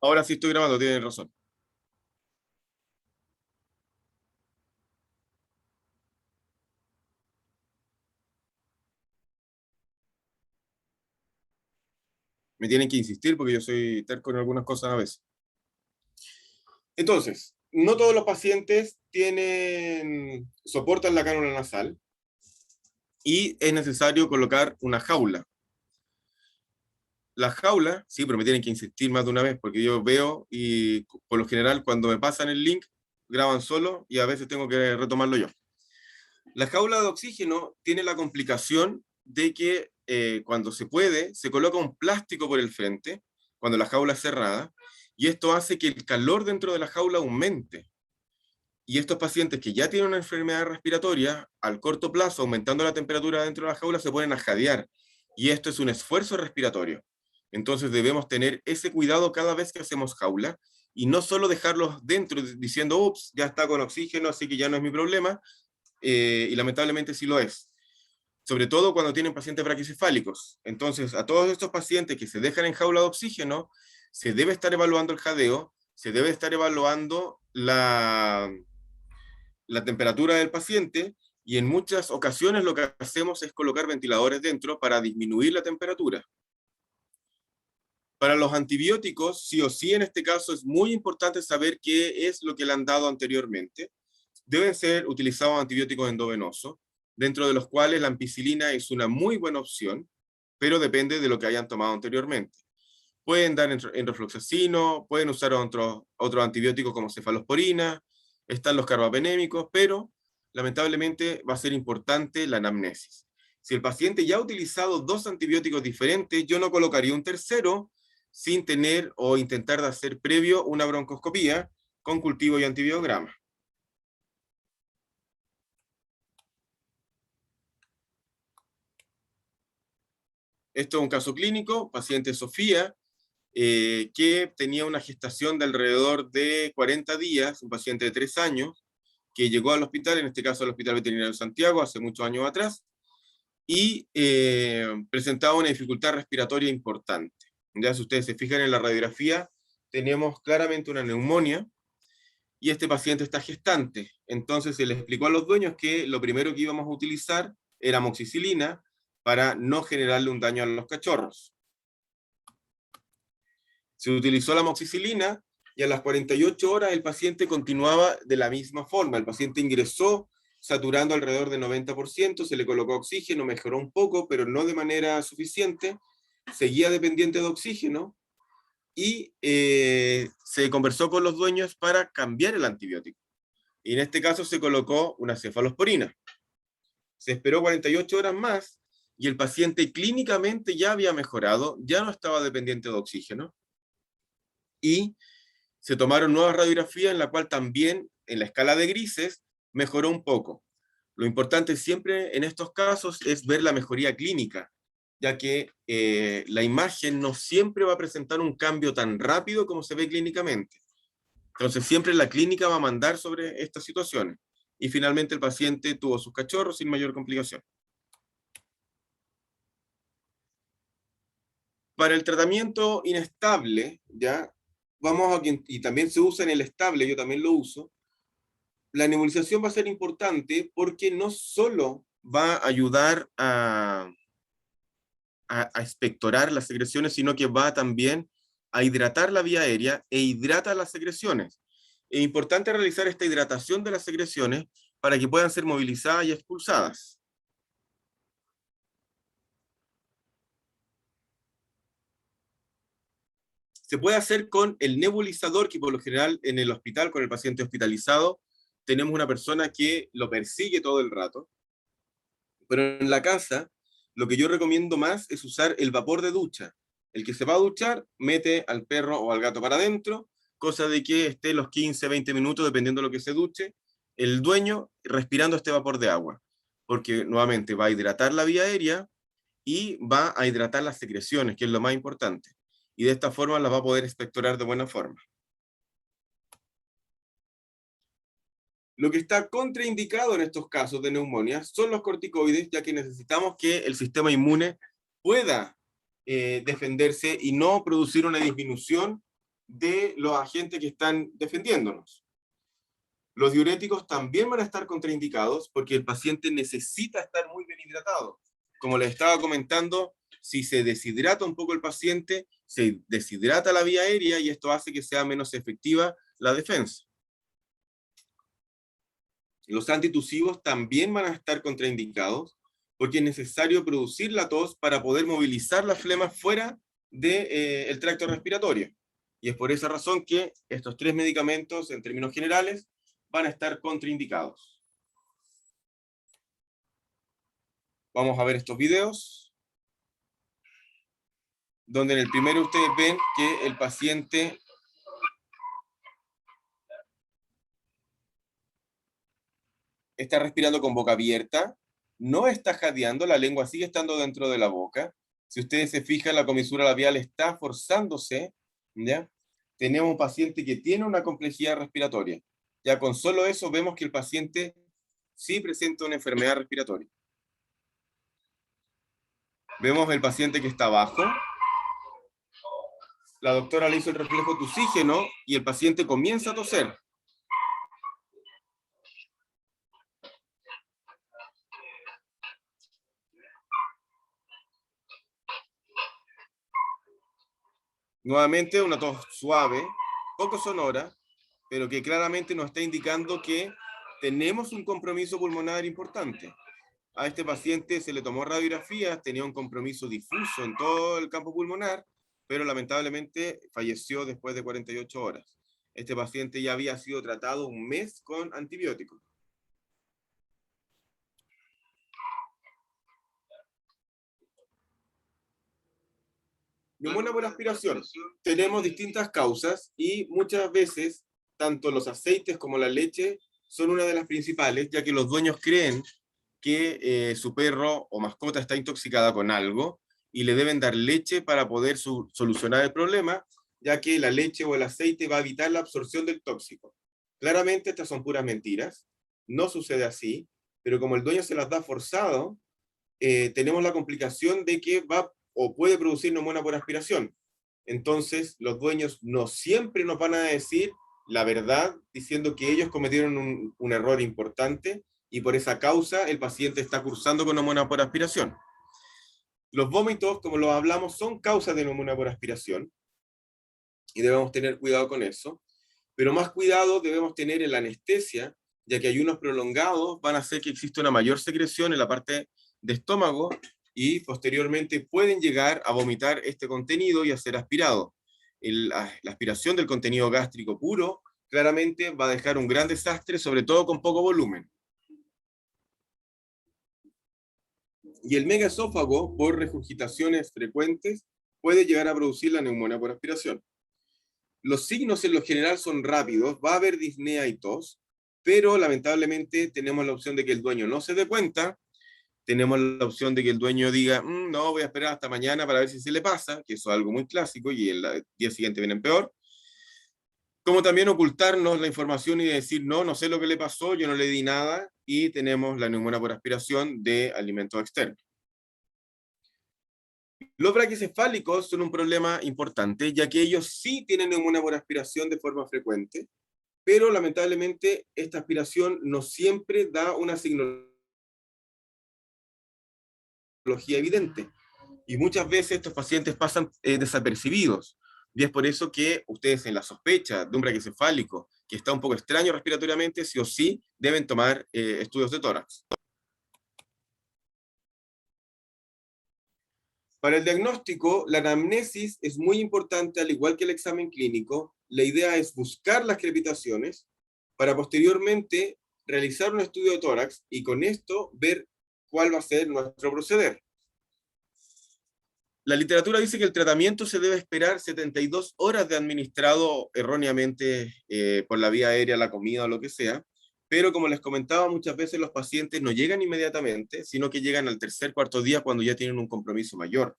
Ahora sí estoy grabando, tienes razón. Me tienen que insistir porque yo soy terco en algunas cosas a veces. Entonces, no todos los pacientes soportan la cánula nasal y es necesario colocar una jaula. La jaula, sí, pero me tienen que insistir más de una vez porque yo veo y por lo general cuando me pasan el link graban solo y a veces tengo que retomarlo yo. La jaula de oxígeno tiene la complicación de que cuando se puede, se coloca un plástico por el frente, cuando la jaula es cerrada, y esto hace que el calor dentro de la jaula aumente. Y estos pacientes que ya tienen una enfermedad respiratoria, al corto plazo, aumentando la temperatura dentro de la jaula, se ponen a jadear. Y esto es un esfuerzo respiratorio. Entonces debemos tener ese cuidado cada vez que hacemos jaula y no solo dejarlos dentro diciendo, ups, ya está con oxígeno, así que ya no es mi problema, y lamentablemente sí lo es. Sobre todo cuando tienen pacientes braquicefálicos. Entonces, a todos estos pacientes que se dejan en jaula de oxígeno, se debe estar evaluando el jadeo, se debe estar evaluando la temperatura del paciente y en muchas ocasiones lo que hacemos es colocar ventiladores dentro para disminuir la temperatura. Para los antibióticos, sí o sí en este caso es muy importante saber qué es lo que le han dado anteriormente. Deben ser utilizados antibióticos endovenosos, dentro de los cuales la ampicilina es una muy buena opción, pero depende de lo que hayan tomado anteriormente. Pueden dar enrofloxacino, pueden usar otros antibióticos como cefalosporina, están los carbapenémicos, pero lamentablemente va a ser importante la anamnesis. Si el paciente ya ha utilizado 2 antibióticos diferentes, yo no colocaría un tercero sin tener o intentar de hacer previo una broncoscopía con cultivo y antibiograma. Esto es un caso clínico, paciente Sofía, que tenía una gestación de alrededor de 40 días, un paciente de 3 años, que llegó al hospital, en este caso al Hospital Veterinario de Santiago, hace muchos años atrás, y presentaba una dificultad respiratoria importante. Ya si ustedes se fijan en la radiografía, tenemos claramente una neumonía, y este paciente está gestante. Entonces se le explicó a los dueños que lo primero que íbamos a utilizar era amoxicilina para no generarle un daño a los cachorros. Se utilizó la amoxicilina y a las 48 horas el paciente continuaba de la misma forma. El paciente ingresó saturando alrededor de 90%, se le colocó oxígeno, mejoró un poco, pero no de manera suficiente, seguía dependiente de oxígeno y se conversó con los dueños para cambiar el antibiótico. Y en este caso se colocó una cefalosporina. Se esperó 48 horas más y el paciente clínicamente ya había mejorado, ya no estaba dependiente de oxígeno y se tomaron nuevas radiografías en la cual también en la escala de grises mejoró un poco. Lo importante siempre en estos casos es ver la mejoría clínica, ya que la imagen no siempre va a presentar un cambio tan rápido como se ve clínicamente. Entonces siempre la clínica va a mandar sobre estas situaciones. Y finalmente el paciente tuvo sus cachorros sin mayor complicación. Para el tratamiento inestable, ya vamos a, y también se usa en el estable, yo también lo uso, la nebulización va a ser importante porque no solo va a ayudar a expectorar las secreciones, sino que va también a hidratar la vía aérea e hidrata las secreciones. Es importante realizar esta hidratación de las secreciones para que puedan ser movilizadas y expulsadas. Se puede hacer con el nebulizador, que por lo general en el hospital, con el paciente hospitalizado, tenemos una persona que lo persigue todo el rato. Pero en la casa, lo que yo recomiendo más es usar el vapor de ducha. El que se va a duchar, mete al perro o al gato para adentro, cosa de que esté los 15, 20 minutos, dependiendo de lo que se duche, el dueño respirando este vapor de agua. Porque nuevamente va a hidratar la vía aérea y va a hidratar las secreciones, que es lo más importante. Y de esta forma las va a poder expectorar de buena forma. Lo que está contraindicado en estos casos de neumonía son los corticoides, ya que necesitamos que el sistema inmune pueda defenderse y no producir una disminución de los agentes que están defendiéndonos. Los diuréticos también van a estar contraindicados porque el paciente necesita estar muy bien hidratado. Como les estaba comentando, si se deshidrata un poco el paciente, se deshidrata la vía aérea y esto hace que sea menos efectiva la defensa. Los antitusivos también van a estar contraindicados porque es necesario producir la tos para poder movilizar la flema fuera del tracto respiratorio. Y es por esa razón que estos 3 medicamentos, en términos generales, van a estar contraindicados. Vamos a ver estos videos, donde en el primero ustedes ven que el paciente está respirando con boca abierta, no está jadeando, la lengua sigue estando dentro de la boca. Si ustedes se fijan, la comisura labial está forzándose, ¿ya? Tenemos un paciente que tiene una complejidad respiratoria. Ya con solo eso vemos que el paciente sí presenta una enfermedad respiratoria. Vemos el paciente que está abajo. La doctora le hizo el reflejo de oxígeno y el paciente comienza a toser. Nuevamente una tos suave, poco sonora, pero que claramente nos está indicando que tenemos un compromiso pulmonar importante. A este paciente se le tomó radiografías, tenía un compromiso difuso en todo el campo pulmonar, pero lamentablemente falleció después de 48 horas. Este paciente ya había sido tratado un mes con antibióticos. Neumonía por aspiración. Tenemos distintas causas y muchas veces tanto los aceites como la leche son una de las principales, ya que los dueños creen que su perro o mascota está intoxicada con algo y le deben dar leche para poder solucionar el problema, ya que la leche o el aceite va a evitar la absorción del tóxico. Claramente estas son puras mentiras, no sucede así, pero como el dueño se las da forzado, tenemos la complicación de que va o puede producir neumonía por aspiración. Entonces, los dueños no siempre nos van a decir la verdad, diciendo que ellos cometieron un error importante y por esa causa el paciente está cursando con neumonía por aspiración. Los vómitos, como lo hablamos, son causas de neumonía por aspiración y debemos tener cuidado con eso, pero más cuidado debemos tener en la anestesia, ya que ayunos prolongados van a hacer que exista una mayor secreción en la parte de estómago y posteriormente pueden llegar a vomitar este contenido y a ser aspirado. La aspiración del contenido gástrico puro claramente va a dejar un gran desastre, sobre todo con poco volumen. Y el megaesófago, por regurgitaciones frecuentes, puede llegar a producir la neumonía por aspiración. Los signos en lo general son rápidos, va a haber disnea y tos, pero lamentablemente tenemos la opción de que el dueño no se dé cuenta, tenemos la opción de que el dueño diga, no, voy a esperar hasta mañana para ver si se le pasa, que eso es algo muy clásico y el día siguiente vienen peor. Como también ocultarnos la información y decir, no, no sé lo que le pasó, yo no le di nada, y tenemos la neumonía por aspiración de alimentos externos. Los braquicefálicos son un problema importante, ya que ellos sí tienen neumonía por aspiración de forma frecuente, pero lamentablemente esta aspiración no siempre da una signología evidente. Y muchas veces estos pacientes pasan desapercibidos. Y es por eso que ustedes en la sospecha de un braquicefálico que está un poco extraño respiratoriamente, sí o sí deben tomar estudios de tórax. Para el diagnóstico, la anamnesis es muy importante, al igual que el examen clínico. La idea es buscar las crepitaciones para posteriormente realizar un estudio de tórax y con esto ver cuál va a ser nuestro proceder. La literatura dice que el tratamiento se debe esperar 72 horas de administrado erróneamente por la vía aérea, la comida o lo que sea, pero como les comentaba, muchas veces los pacientes no llegan inmediatamente, sino que llegan al tercer, cuarto día cuando ya tienen un compromiso mayor,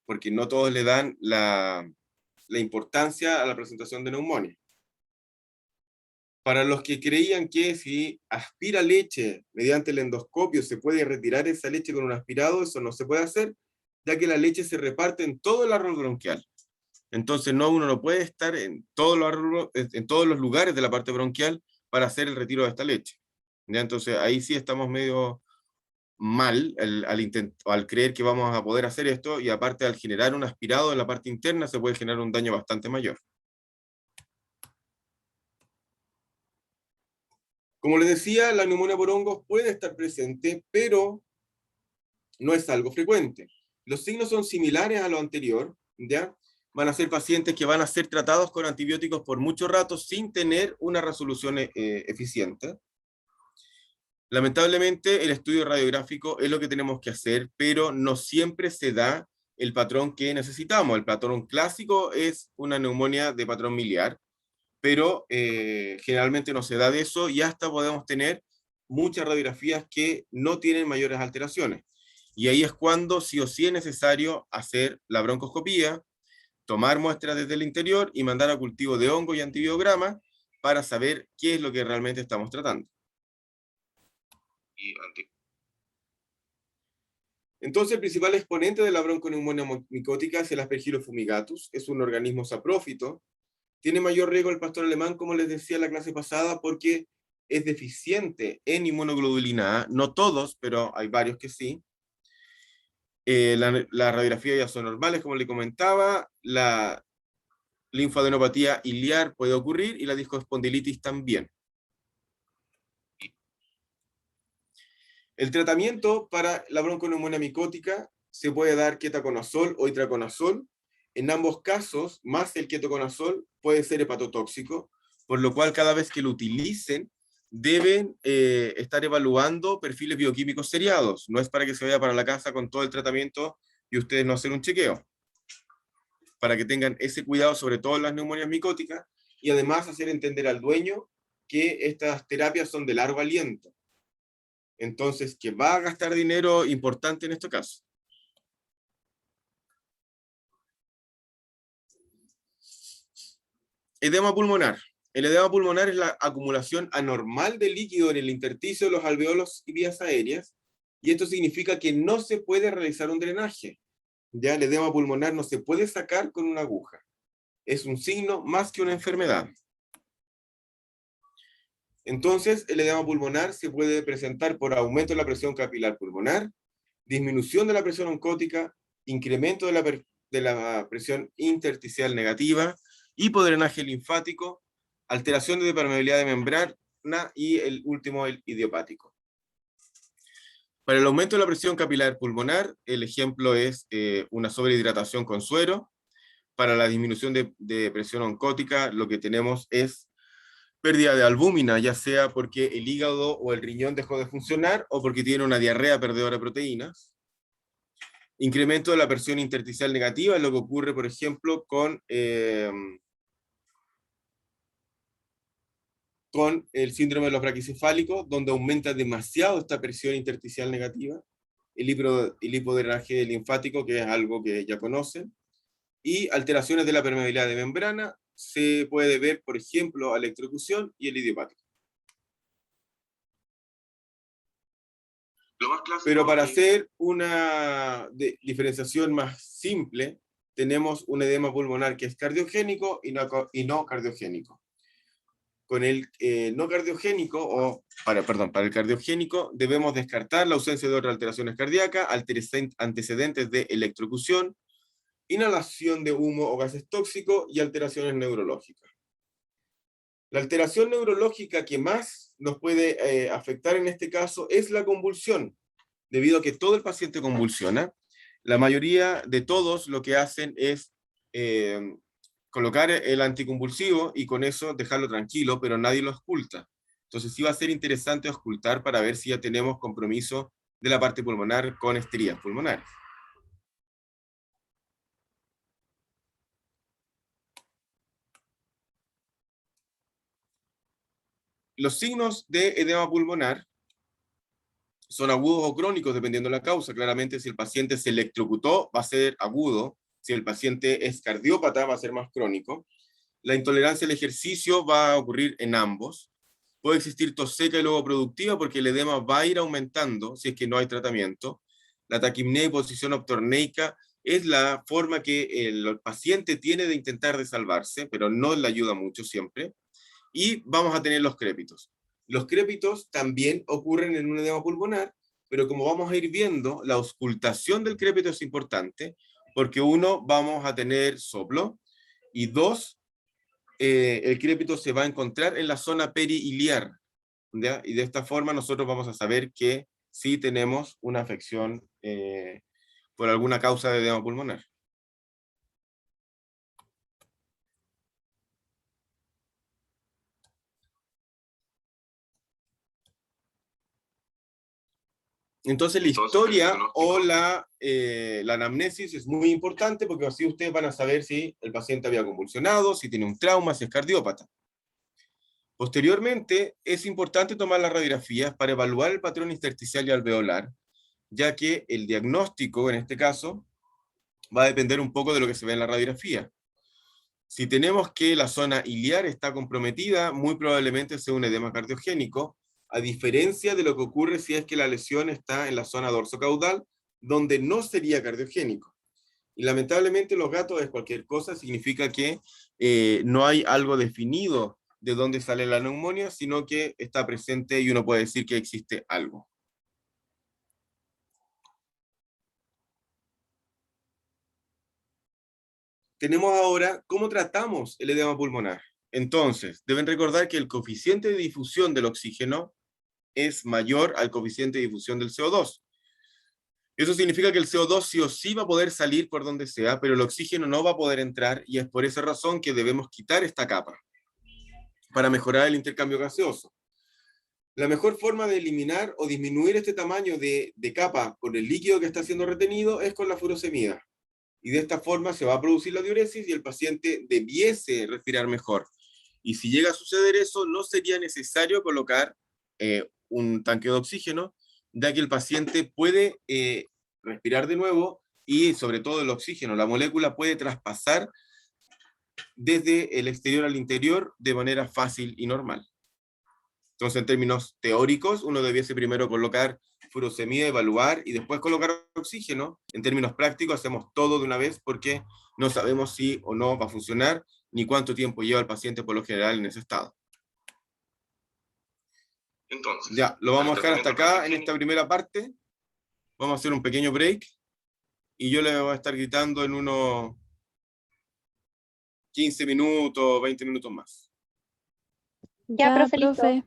porque no todos le dan la importancia a la presentación de neumonía. Para los que creían que si aspira leche mediante el endoscopio se puede retirar esa leche con un aspirado, eso no se puede hacer, ya que la leche se reparte en todo el árbol bronquial. Entonces, no, uno no puede estar en todos los lugares de la parte bronquial para hacer el retiro de esta leche. ¿Ya? Entonces, ahí sí estamos medio mal al creer que vamos a poder hacer esto, y aparte al generar un aspirado en la parte interna se puede generar un daño bastante mayor. Como les decía, la neumonía por hongos puede estar presente, pero no es algo frecuente. Los signos son similares a lo anterior, ¿ya? Van a ser pacientes que van a ser tratados con antibióticos por mucho rato sin tener una resolución eficiente. Lamentablemente, el estudio radiográfico es lo que tenemos que hacer, pero no siempre se da el patrón que necesitamos. El patrón clásico es una neumonía de patrón miliar, pero generalmente no se da de eso, y hasta podemos tener muchas radiografías que no tienen mayores alteraciones. Y ahí es cuando sí o sí es necesario hacer la broncoscopía, tomar muestras desde el interior y mandar a cultivo de hongo y antibiograma para saber qué es lo que realmente estamos tratando. Entonces, el principal exponente de la bronconeumonía micótica es el Aspergillus fumigatus. Es un organismo saprófito. Tiene mayor riesgo el pastor alemán, como les decía en la clase pasada, porque es deficiente en inmunoglobulina A. No todos, pero hay varios que sí. La radiografía ya son normales, como le comentaba. La linfadenopatía iliar puede ocurrir y la discoespondilitis también. El tratamiento para la bronconeumonía micótica se puede dar ketoconazol o itraconazol. En ambos casos, más el ketoconazol puede ser hepatotóxico, por lo cual cada vez que lo utilicen deben estar evaluando perfiles bioquímicos seriados. No es para que se vaya para la casa con todo el tratamiento y ustedes no hacer un chequeo. Para que tengan ese cuidado, sobre todo en las neumonías micóticas, y además hacer entender al dueño que estas terapias son de largo aliento. Entonces, que va a gastar dinero importante en este caso. Edema pulmonar. El edema pulmonar es la acumulación anormal de líquido en el intersticio de los alveolos y vías aéreas, y esto significa que no se puede realizar un drenaje. Ya el edema pulmonar no se puede sacar con una aguja. Es un signo más que una enfermedad. Entonces, el edema pulmonar se puede presentar por aumento de la presión capilar pulmonar, disminución de la presión oncótica, incremento de la presión intersticial negativa, hipodrenaje linfático, alteración de permeabilidad de membrana y el último, el idiopático. Para el aumento de la presión capilar pulmonar, el ejemplo es una sobrehidratación con suero. Para la disminución de presión oncótica, lo que tenemos es pérdida de albúmina, ya sea porque el hígado o el riñón dejó de funcionar o porque tiene una diarrea perdedora de proteínas. Incremento de la presión intersticial negativa es lo que ocurre, por ejemplo, con el síndrome de los braquicefálicos, donde aumenta demasiado esta presión intersticial negativa. El hipodrenaje linfático, que es algo que ya conocen. Y alteraciones de la permeabilidad de membrana se puede ver, por ejemplo, a la electrocución y el idiopático. Pero para hacer una diferenciación más simple, tenemos un edema pulmonar que es cardiogénico y no cardiogénico. Con el no cardiogénico, para el cardiogénico, debemos descartar la ausencia de otras alteraciones cardíacas, antecedentes de electrocución, inhalación de humo o gases tóxicos y alteraciones neurológicas. La alteración neurológica que más nos puede afectar en este caso es la convulsión, debido a que todo el paciente convulsiona. La mayoría de todos lo que hacen es colocar el anticonvulsivo y con eso dejarlo tranquilo, pero nadie lo ausculta. Entonces sí va a ser interesante auscultar para ver si ya tenemos compromiso de la parte pulmonar con esterías pulmonares. Los signos de edema pulmonar son agudos o crónicos dependiendo de la causa. Claramente, si el paciente se electrocutó, va a ser agudo. Si el paciente es cardiópata, va a ser más crónico. La intolerancia al ejercicio va a ocurrir en ambos. Puede existir tos seca y luego productiva porque el edema va a ir aumentando si es que no hay tratamiento. La taquipnea y posición optorneica es la forma que el paciente tiene de intentar de salvarse, pero no le ayuda mucho siempre. Y vamos a tener los crépitos. Los crépitos también ocurren en un edema pulmonar, pero como vamos a ir viendo, la auscultación del crépito es importante, porque uno, vamos a tener soplo, y dos, el crépito se va a encontrar en la zona periiliar, ¿ya? Y de esta forma nosotros vamos a saber que sí tenemos una afección por alguna causa de edema pulmonar. Entonces la historia o la anamnesis es muy importante porque así ustedes van a saber si el paciente había convulsionado, si tiene un trauma, si es cardiópata. Posteriormente, es importante tomar las radiografías para evaluar el patrón intersticial y alveolar, ya que el diagnóstico, en este caso, va a depender un poco de lo que se ve en la radiografía. Si tenemos que la zona iliar está comprometida, muy probablemente sea un edema cardiogénico, a diferencia de lo que ocurre si es que la lesión está en la zona dorsocaudal, donde no sería cardiogénico. Y lamentablemente los gatos es cualquier cosa, significa que no hay algo definido de dónde sale la neumonía, sino que está presente y uno puede decir que existe algo. Tenemos ahora cómo tratamos el edema pulmonar. Entonces, deben recordar que el coeficiente de difusión del oxígeno es mayor al coeficiente de difusión del CO2. Eso significa que el CO2 sí o sí va a poder salir por donde sea, pero el oxígeno no va a poder entrar y es por esa razón que debemos quitar esta capa para mejorar el intercambio gaseoso. La mejor forma de eliminar o disminuir este tamaño de capa con el líquido que está siendo retenido es con la furosemida. Y de esta forma se va a producir la diuresis y el paciente debiese respirar mejor. Y si llega a suceder eso, no sería necesario colocar un tanque de oxígeno, ya que el paciente puede respirar de nuevo y sobre todo el oxígeno, la molécula puede traspasar desde el exterior al interior de manera fácil y normal. Entonces, en términos teóricos, uno debiese primero colocar furosemida, evaluar y después colocar oxígeno. En términos prácticos, hacemos todo de una vez porque no sabemos si o no va a funcionar ni cuánto tiempo lleva el paciente por lo general en ese estado. Entonces, ya, lo vamos a dejar hasta acá en esta primera parte. Vamos a hacer un pequeño break y yo le voy a estar gritando en unos 15 minutos, 20 minutos más. Ya, Ya, profe, listo. profe.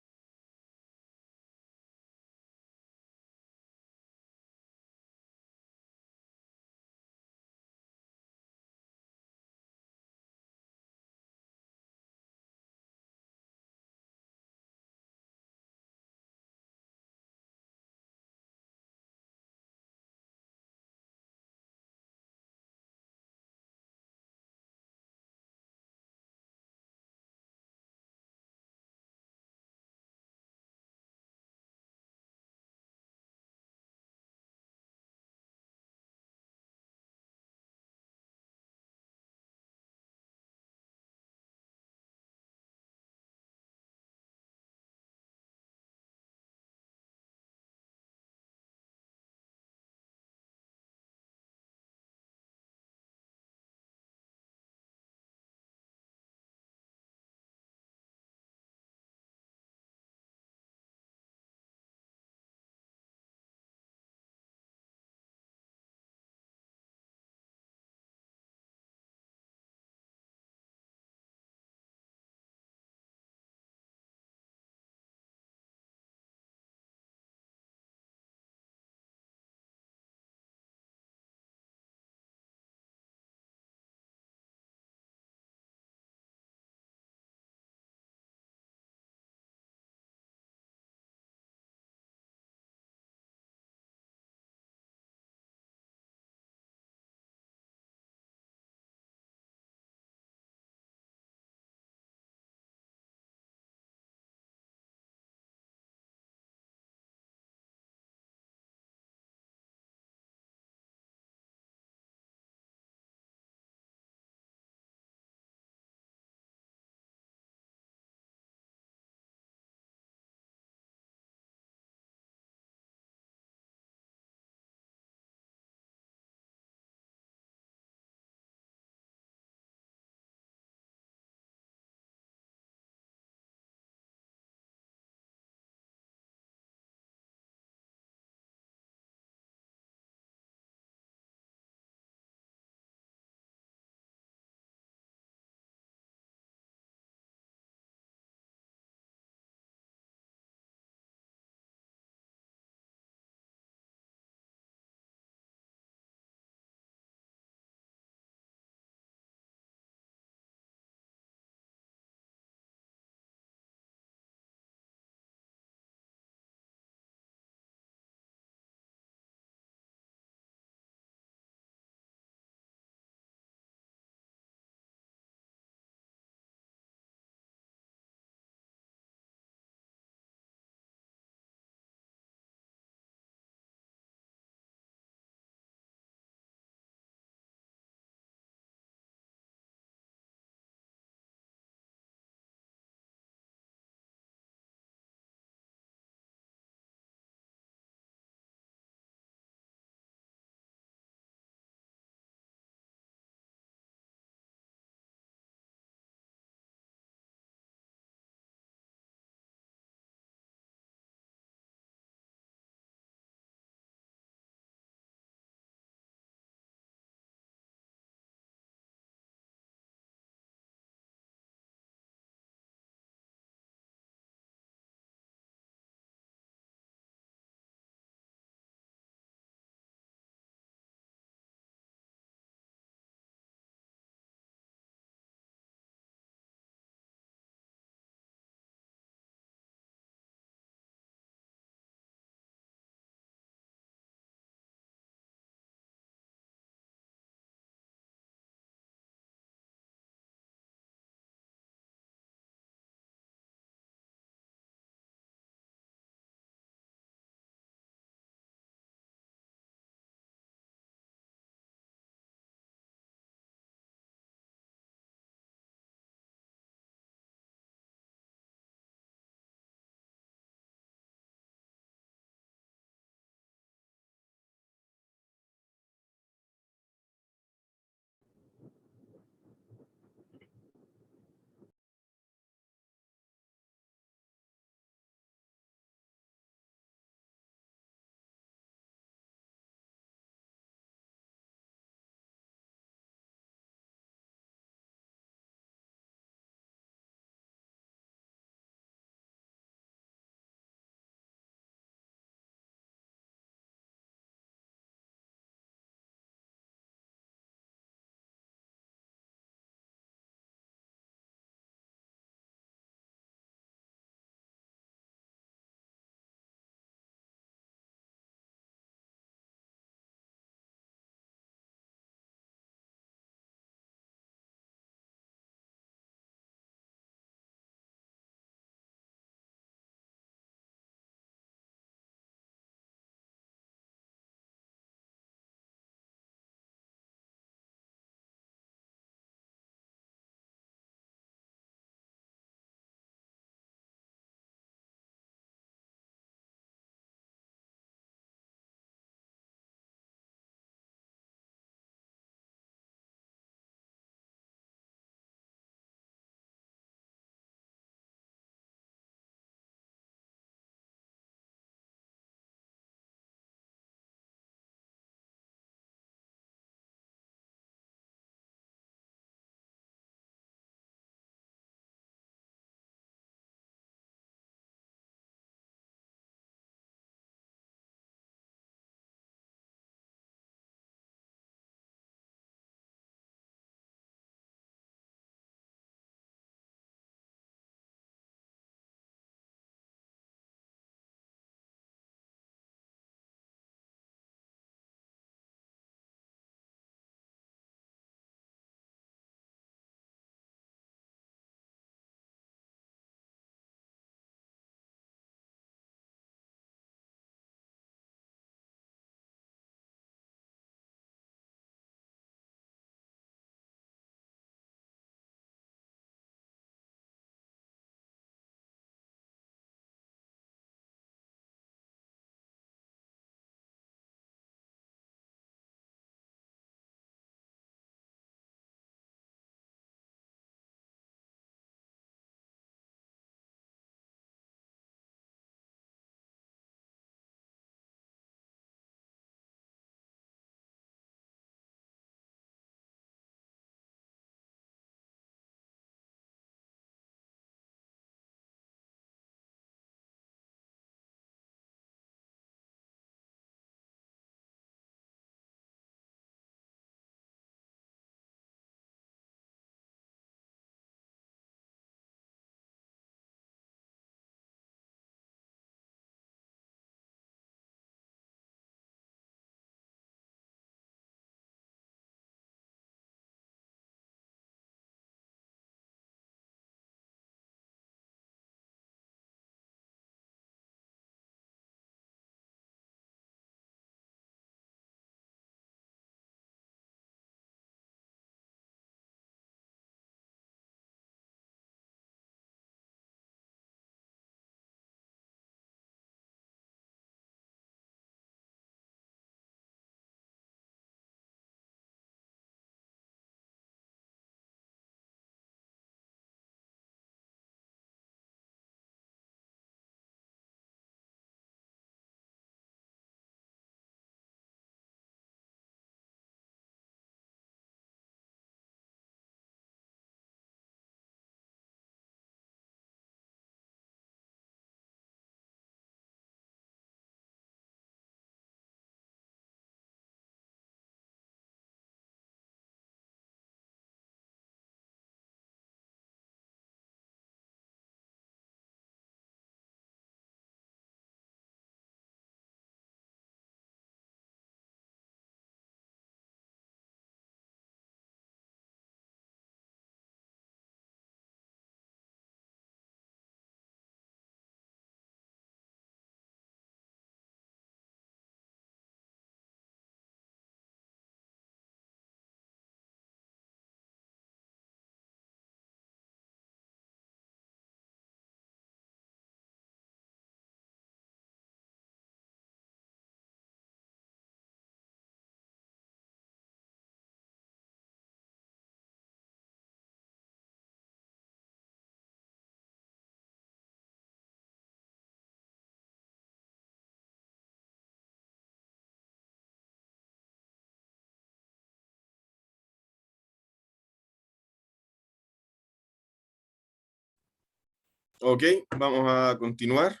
Ok, vamos a continuar.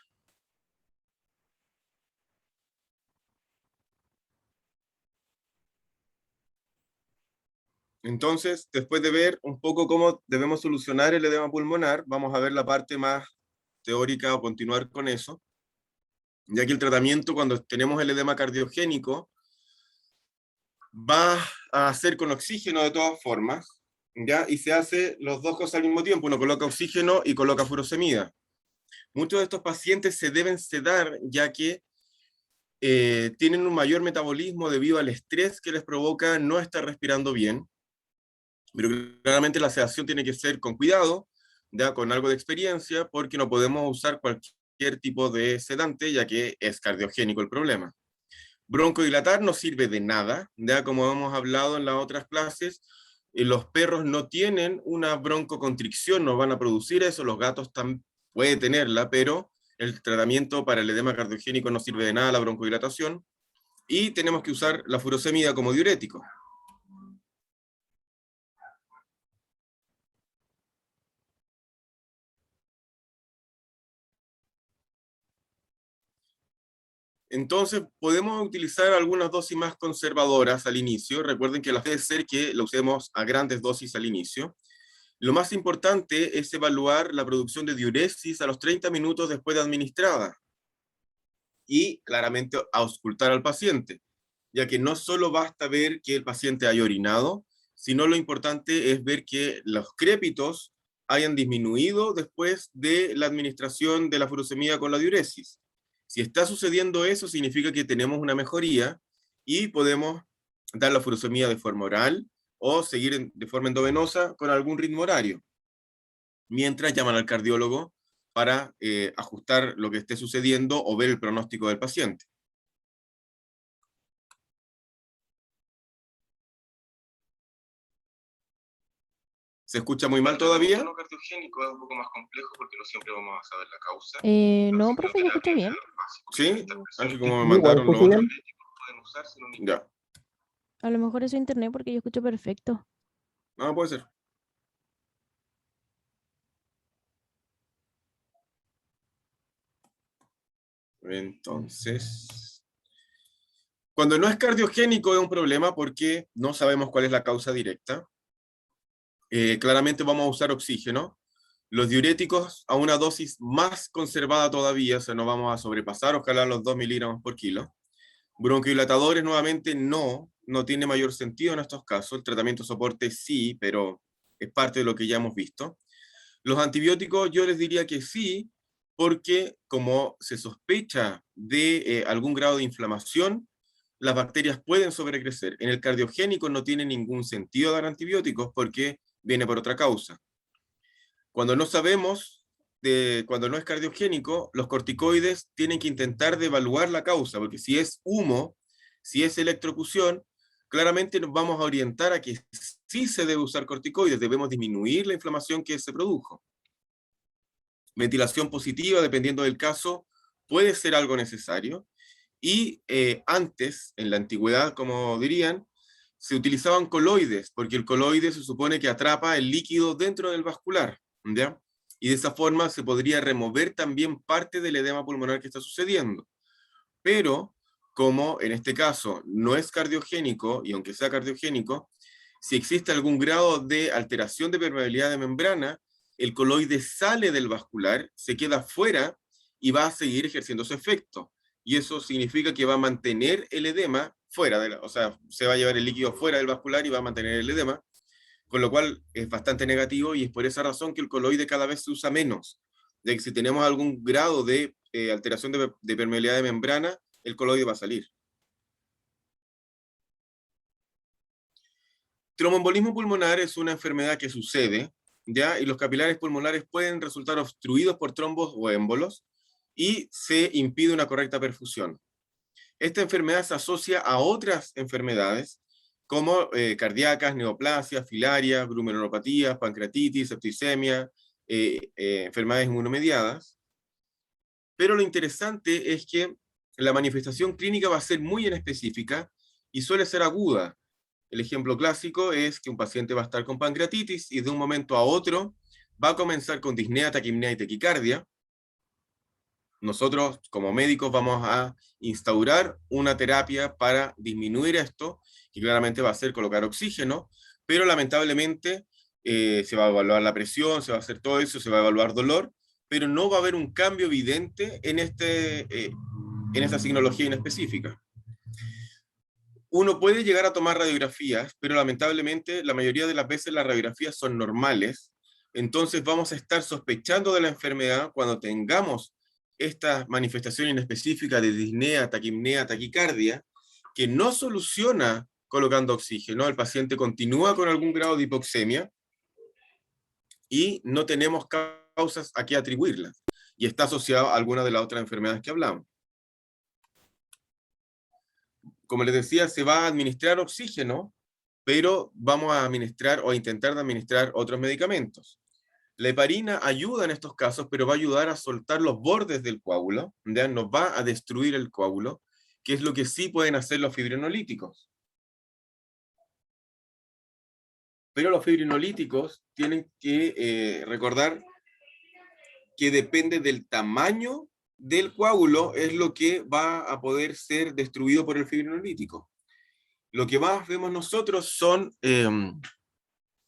Entonces, después de ver un poco cómo debemos solucionar el edema pulmonar, vamos a ver la parte más teórica o continuar con eso, ya que el tratamiento cuando tenemos el edema cardiogénico va a hacer con oxígeno de todas formas, ¿ya? Y se hace las dos cosas al mismo tiempo, uno coloca oxígeno y coloca furosemida. Muchos de estos pacientes se deben sedar ya que tienen un mayor metabolismo debido al estrés que les provoca no estar respirando bien, pero claramente la sedación tiene que ser con cuidado, ya con algo de experiencia, porque no podemos usar cualquier tipo de sedante, ya que es cardiogénico el problema. Broncodilatar no sirve de nada, ya como hemos hablado en las otras clases, los perros no tienen una broncoconstricción, no van a producir eso, los gatos también pueden tenerla, pero el tratamiento para el edema cardiogénico no sirve de nada la broncodilatación, y tenemos que usar la furosemida como diurético. Entonces, podemos utilizar algunas dosis más conservadoras al inicio. Recuerden que debe ser que lo usemos a grandes dosis al inicio. Lo más importante es evaluar la producción de diuresis a los 30 minutos después de administrada y claramente auscultar al paciente, ya que no solo basta ver que el paciente haya orinado, sino lo importante es ver que los crépitos hayan disminuido después de la administración de la furosemida con la diuresis. Si está sucediendo eso, significa que tenemos una mejoría y podemos dar la furosemida de forma oral o seguir de forma endovenosa con algún ritmo horario, mientras llaman al cardiólogo para ajustar lo que esté sucediendo o ver el pronóstico del paciente. ¿Se escucha muy mal todavía? Lo cardiogénico es un poco más complejo porque no siempre vamos a saber la causa. No, profe, yo escucho bien. ¿Sí? Así como me Igual, mandaron los escucho otros. bien. Ya. A lo mejor es su internet porque yo escucho perfecto. No, puede ser. Entonces, cuando no es cardiogénico es un problema porque no sabemos cuál es la causa directa. Claramente vamos a usar oxígeno. Los diuréticos a una dosis más conservada todavía, o sea, no vamos a sobrepasar, ojalá los 2 miligramos por kilo. Bronquidilatadores nuevamente no tiene mayor sentido en estos casos. El tratamiento soporte sí, pero es parte de lo que ya hemos visto. Los antibióticos yo les diría que sí, porque como se sospecha de algún grado de inflamación, las bacterias pueden sobrecrecer. En el cardiogénico no tiene ningún sentido dar antibióticos porque viene por otra causa. Cuando no sabemos, cuando no es cardiogénico, los corticoides tienen que intentar de evaluar la causa, porque si es humo, si es electrocución, claramente nos vamos a orientar a que sí se debe usar corticoides, debemos disminuir la inflamación que se produjo. Ventilación positiva, dependiendo del caso, puede ser algo necesario. Y antes, en la antigüedad, como dirían, se utilizaban coloides, porque el coloide se supone que atrapa el líquido dentro del vascular, ¿ya? Y de esa forma se podría remover también parte del edema pulmonar que está sucediendo. Pero, como en este caso no es cardiogénico, y aunque sea cardiogénico, si existe algún grado de alteración de permeabilidad de membrana, el coloide sale del vascular, se queda fuera y va a seguir ejerciendo su efecto. Y eso significa que va a mantener el edema fuera, o sea, se va a llevar el líquido fuera del vascular y va a mantener el edema, con lo cual es bastante negativo y es por esa razón que el coloide cada vez se usa menos. De que si tenemos algún grado de alteración de permeabilidad de membrana, el coloide va a salir. Tromboembolismo pulmonar es una enfermedad que sucede, ¿ya? Y los capilares pulmonares pueden resultar obstruidos por trombos o émbolos y se impide una correcta perfusión. Esta enfermedad se asocia a otras enfermedades como cardíacas, neoplasias, filarias, glomerulopatías, pancreatitis, septicemia, enfermedades inmunomediadas. Pero lo interesante es que la manifestación clínica va a ser muy en específica y suele ser aguda. El ejemplo clásico es que un paciente va a estar con pancreatitis y de un momento a otro va a comenzar con disnea, taquipnea y taquicardia. Nosotros, como médicos, vamos a instaurar una terapia para disminuir esto, que claramente va a ser colocar oxígeno, pero lamentablemente se va a evaluar la presión, se va a hacer todo eso, se va a evaluar dolor, pero no va a haber un cambio evidente en esta signología inespecífica. Uno puede llegar a tomar radiografías, pero lamentablemente la mayoría de las veces las radiografías son normales, entonces vamos a estar sospechando de la enfermedad cuando tengamos esta manifestación inespecífica de disnea, taquipnea, taquicardia, que no soluciona colocando oxígeno, el paciente continúa con algún grado de hipoxemia y no tenemos causas a qué atribuirlas, y está asociado a alguna de las otras enfermedades que hablamos. Como les decía, se va a administrar oxígeno, pero vamos a administrar o a intentar de administrar otros medicamentos. La heparina ayuda en estos casos, pero va a ayudar a soltar los bordes del coágulo, ¿ya? No va a destruir el coágulo, que es lo que sí pueden hacer los fibrinolíticos. Pero los fibrinolíticos tienen que recordar que depende del tamaño del coágulo, es lo que va a poder ser destruido por el fibrinolítico. Lo que más vemos nosotros son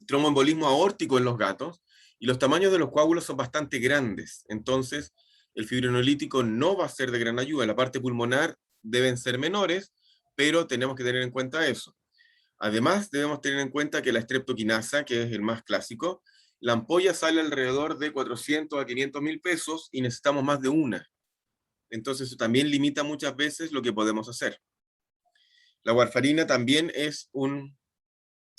tromboembolismo aórtico en los gatos, y los tamaños de los coágulos son bastante grandes. Entonces, el fibrinolítico no va a ser de gran ayuda. En la parte pulmonar deben ser menores, pero tenemos que tener en cuenta eso. Además, debemos tener en cuenta que la streptokinasa, que es el más clásico, la ampolla sale alrededor de 400 a 500 mil pesos y necesitamos más de una. Entonces, eso también limita muchas veces lo que podemos hacer. La warfarina también es un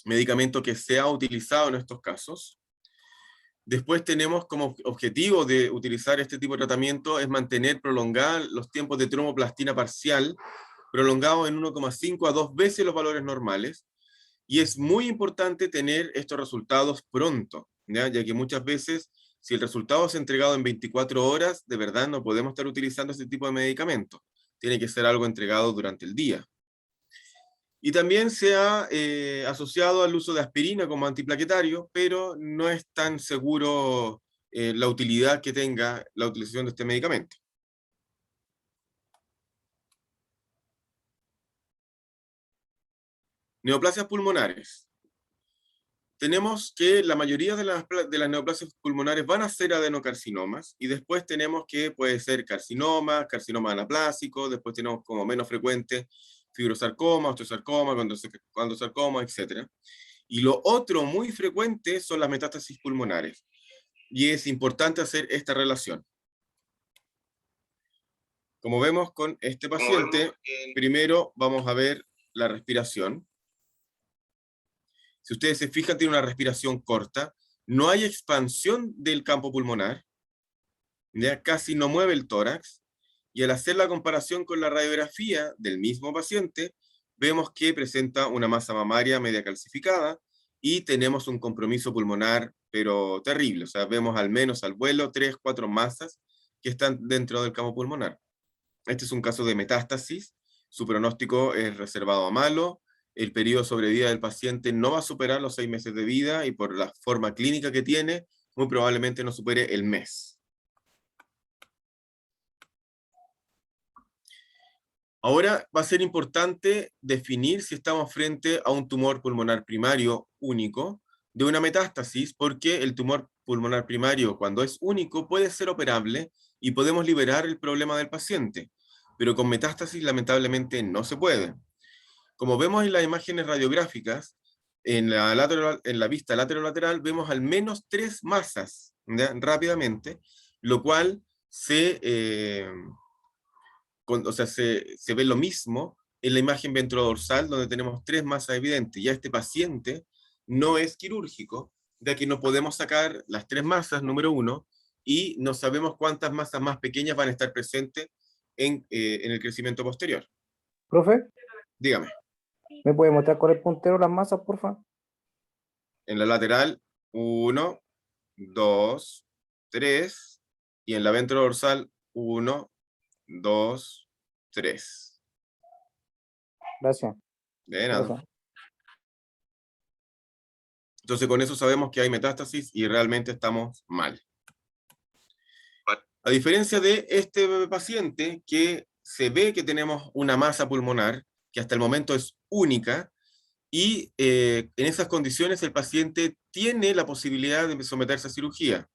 medicamento que se ha utilizado en estos casos. Después tenemos como objetivo de utilizar este tipo de tratamiento es mantener prolongar los tiempos de tromboplastina parcial, prolongados en 1,5 a 2 veces los valores normales, y es muy importante tener estos resultados pronto, ya que muchas veces, si el resultado es entregado en 24 horas, de verdad no podemos estar utilizando este tipo de medicamentos. Tiene que ser algo entregado durante el día. Y también se ha asociado al uso de aspirina como antiplaquetario, pero no es tan seguro la utilidad que tenga la utilización de este medicamento. Neoplasias pulmonares. Tenemos que la mayoría de las neoplasias pulmonares van a ser adenocarcinomas, y después tenemos que puede ser carcinoma, carcinoma anaplásico, después tenemos como menos frecuente fibrosarcoma, osteosarcoma, condrosarcoma, etc. Y lo otro muy frecuente son las metástasis pulmonares, y es importante hacer esta relación. Como vemos con este paciente, primero vamos a ver la respiración. Si ustedes se fijan, tiene una respiración corta, no hay expansión del campo pulmonar, ya casi no mueve el tórax, y al hacer la comparación con la radiografía del mismo paciente, vemos que presenta una masa mamaria media calcificada y tenemos un compromiso pulmonar, pero terrible. O sea, vemos al menos al vuelo 3, 4 masas que están dentro del campo pulmonar. Este es un caso de metástasis, su pronóstico es reservado a malo, el periodo de sobrevida del paciente no va a superar los 6 meses de vida, y por la forma clínica que tiene, muy probablemente no supere el mes. Ahora va a ser importante definir si estamos frente a un tumor pulmonar primario único de una metástasis, porque el tumor pulmonar primario, cuando es único, puede ser operable y podemos liberar el problema del paciente, pero con metástasis lamentablemente no se puede. Como vemos en las imágenes radiográficas, en la vista lateral vemos al menos 3 masas, ¿ya? Rápidamente, lo cual o sea, se ve lo mismo en la imagen ventrodorsal, donde tenemos 3 masas evidentes. Ya este paciente no es quirúrgico, ya que no podemos sacar las 3 masas, número uno, y no sabemos cuántas masas más pequeñas van a estar presentes en el crecimiento posterior. Profe, Dígame. ¿me puede mostrar con el puntero las masas, porfa? En la lateral, 1, 2, 3, y en la ventrodorsal, 1, 2, 3. Gracias. De nada. Gracias. Entonces con eso sabemos que hay metástasis y realmente estamos mal. A diferencia de este paciente que se ve que tenemos una masa pulmonar que hasta el momento es única y en esas condiciones el paciente tiene la posibilidad de someterse a cirugía.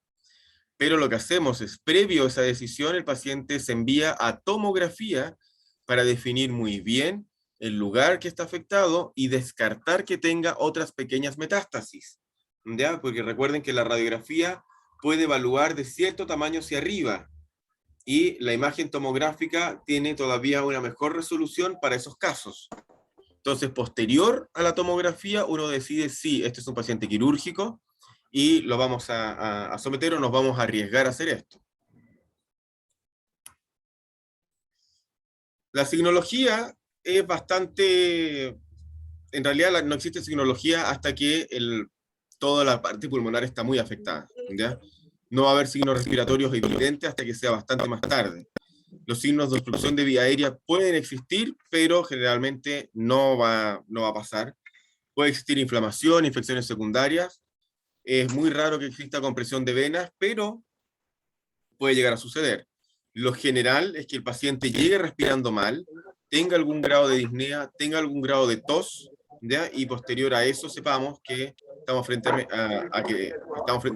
Pero lo que hacemos es, previo a esa decisión, el paciente se envía a tomografía para definir muy bien el lugar que está afectado y descartar que tenga otras pequeñas metástasis, ¿ya? Porque recuerden que la radiografía puede evaluar de cierto tamaño hacia arriba y la imagen tomográfica tiene todavía una mejor resolución para esos casos. Entonces, posterior a la tomografía, uno decide si este es un paciente quirúrgico y lo vamos a someter o nos vamos a arriesgar a hacer esto. La signología es bastante... En realidad no existe signología hasta que toda la parte pulmonar está muy afectada, ¿ya? No va a haber signos respiratorios evidentes hasta que sea bastante más tarde. Los signos de obstrucción de vía aérea pueden existir, pero generalmente no va a pasar. Puede existir inflamación, infecciones secundarias. Es muy raro que exista compresión de venas, pero puede llegar a suceder. Lo general es que el paciente llegue respirando mal, tenga algún grado de disnea, tenga algún grado de tos, ¿ya? Y posterior a eso sepamos que estamos frente a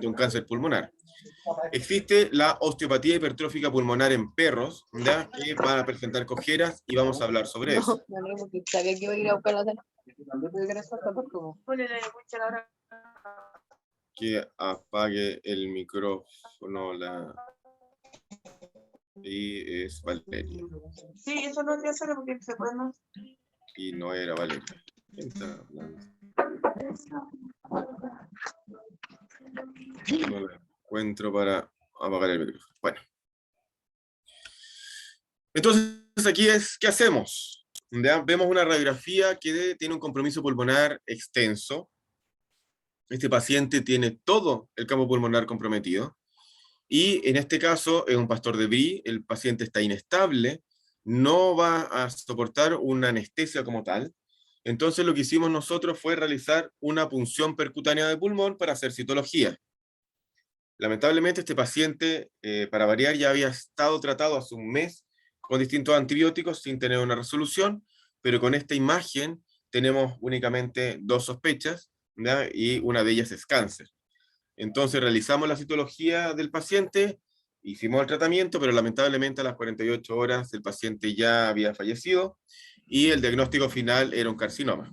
un cáncer pulmonar. Existe la osteopatía hipertrófica pulmonar en perros, ¿ya? Que van a presentar cojeras y vamos a hablar sobre eso. No, porque sabía que iba a ir a buscar la cena. Que apague el micrófono y es Valeria. Sí, eso no te hace porque se puede más. Y no era Valeria. ¿Quién está hablando? No la encuentro para apagar el micrófono. Bueno. Entonces aquí ¿qué hacemos? ¿Ya? Vemos una radiografía que tiene un compromiso pulmonar extenso. Este paciente tiene todo el campo pulmonar comprometido. Y en este caso es un pastor de Brie, el paciente está inestable, no va a soportar una anestesia como tal. Entonces lo que hicimos nosotros fue realizar una punción percutánea de pulmón para hacer citología. Lamentablemente este paciente, para variar, ya había estado tratado hace un mes con distintos antibióticos sin tener una resolución, pero con esta imagen tenemos únicamente 2 sospechas, ¿ya? Y una de ellas es cáncer. Entonces realizamos la citología del paciente, hicimos el tratamiento, pero lamentablemente a las 48 horas el paciente ya había fallecido y el diagnóstico final era un carcinoma.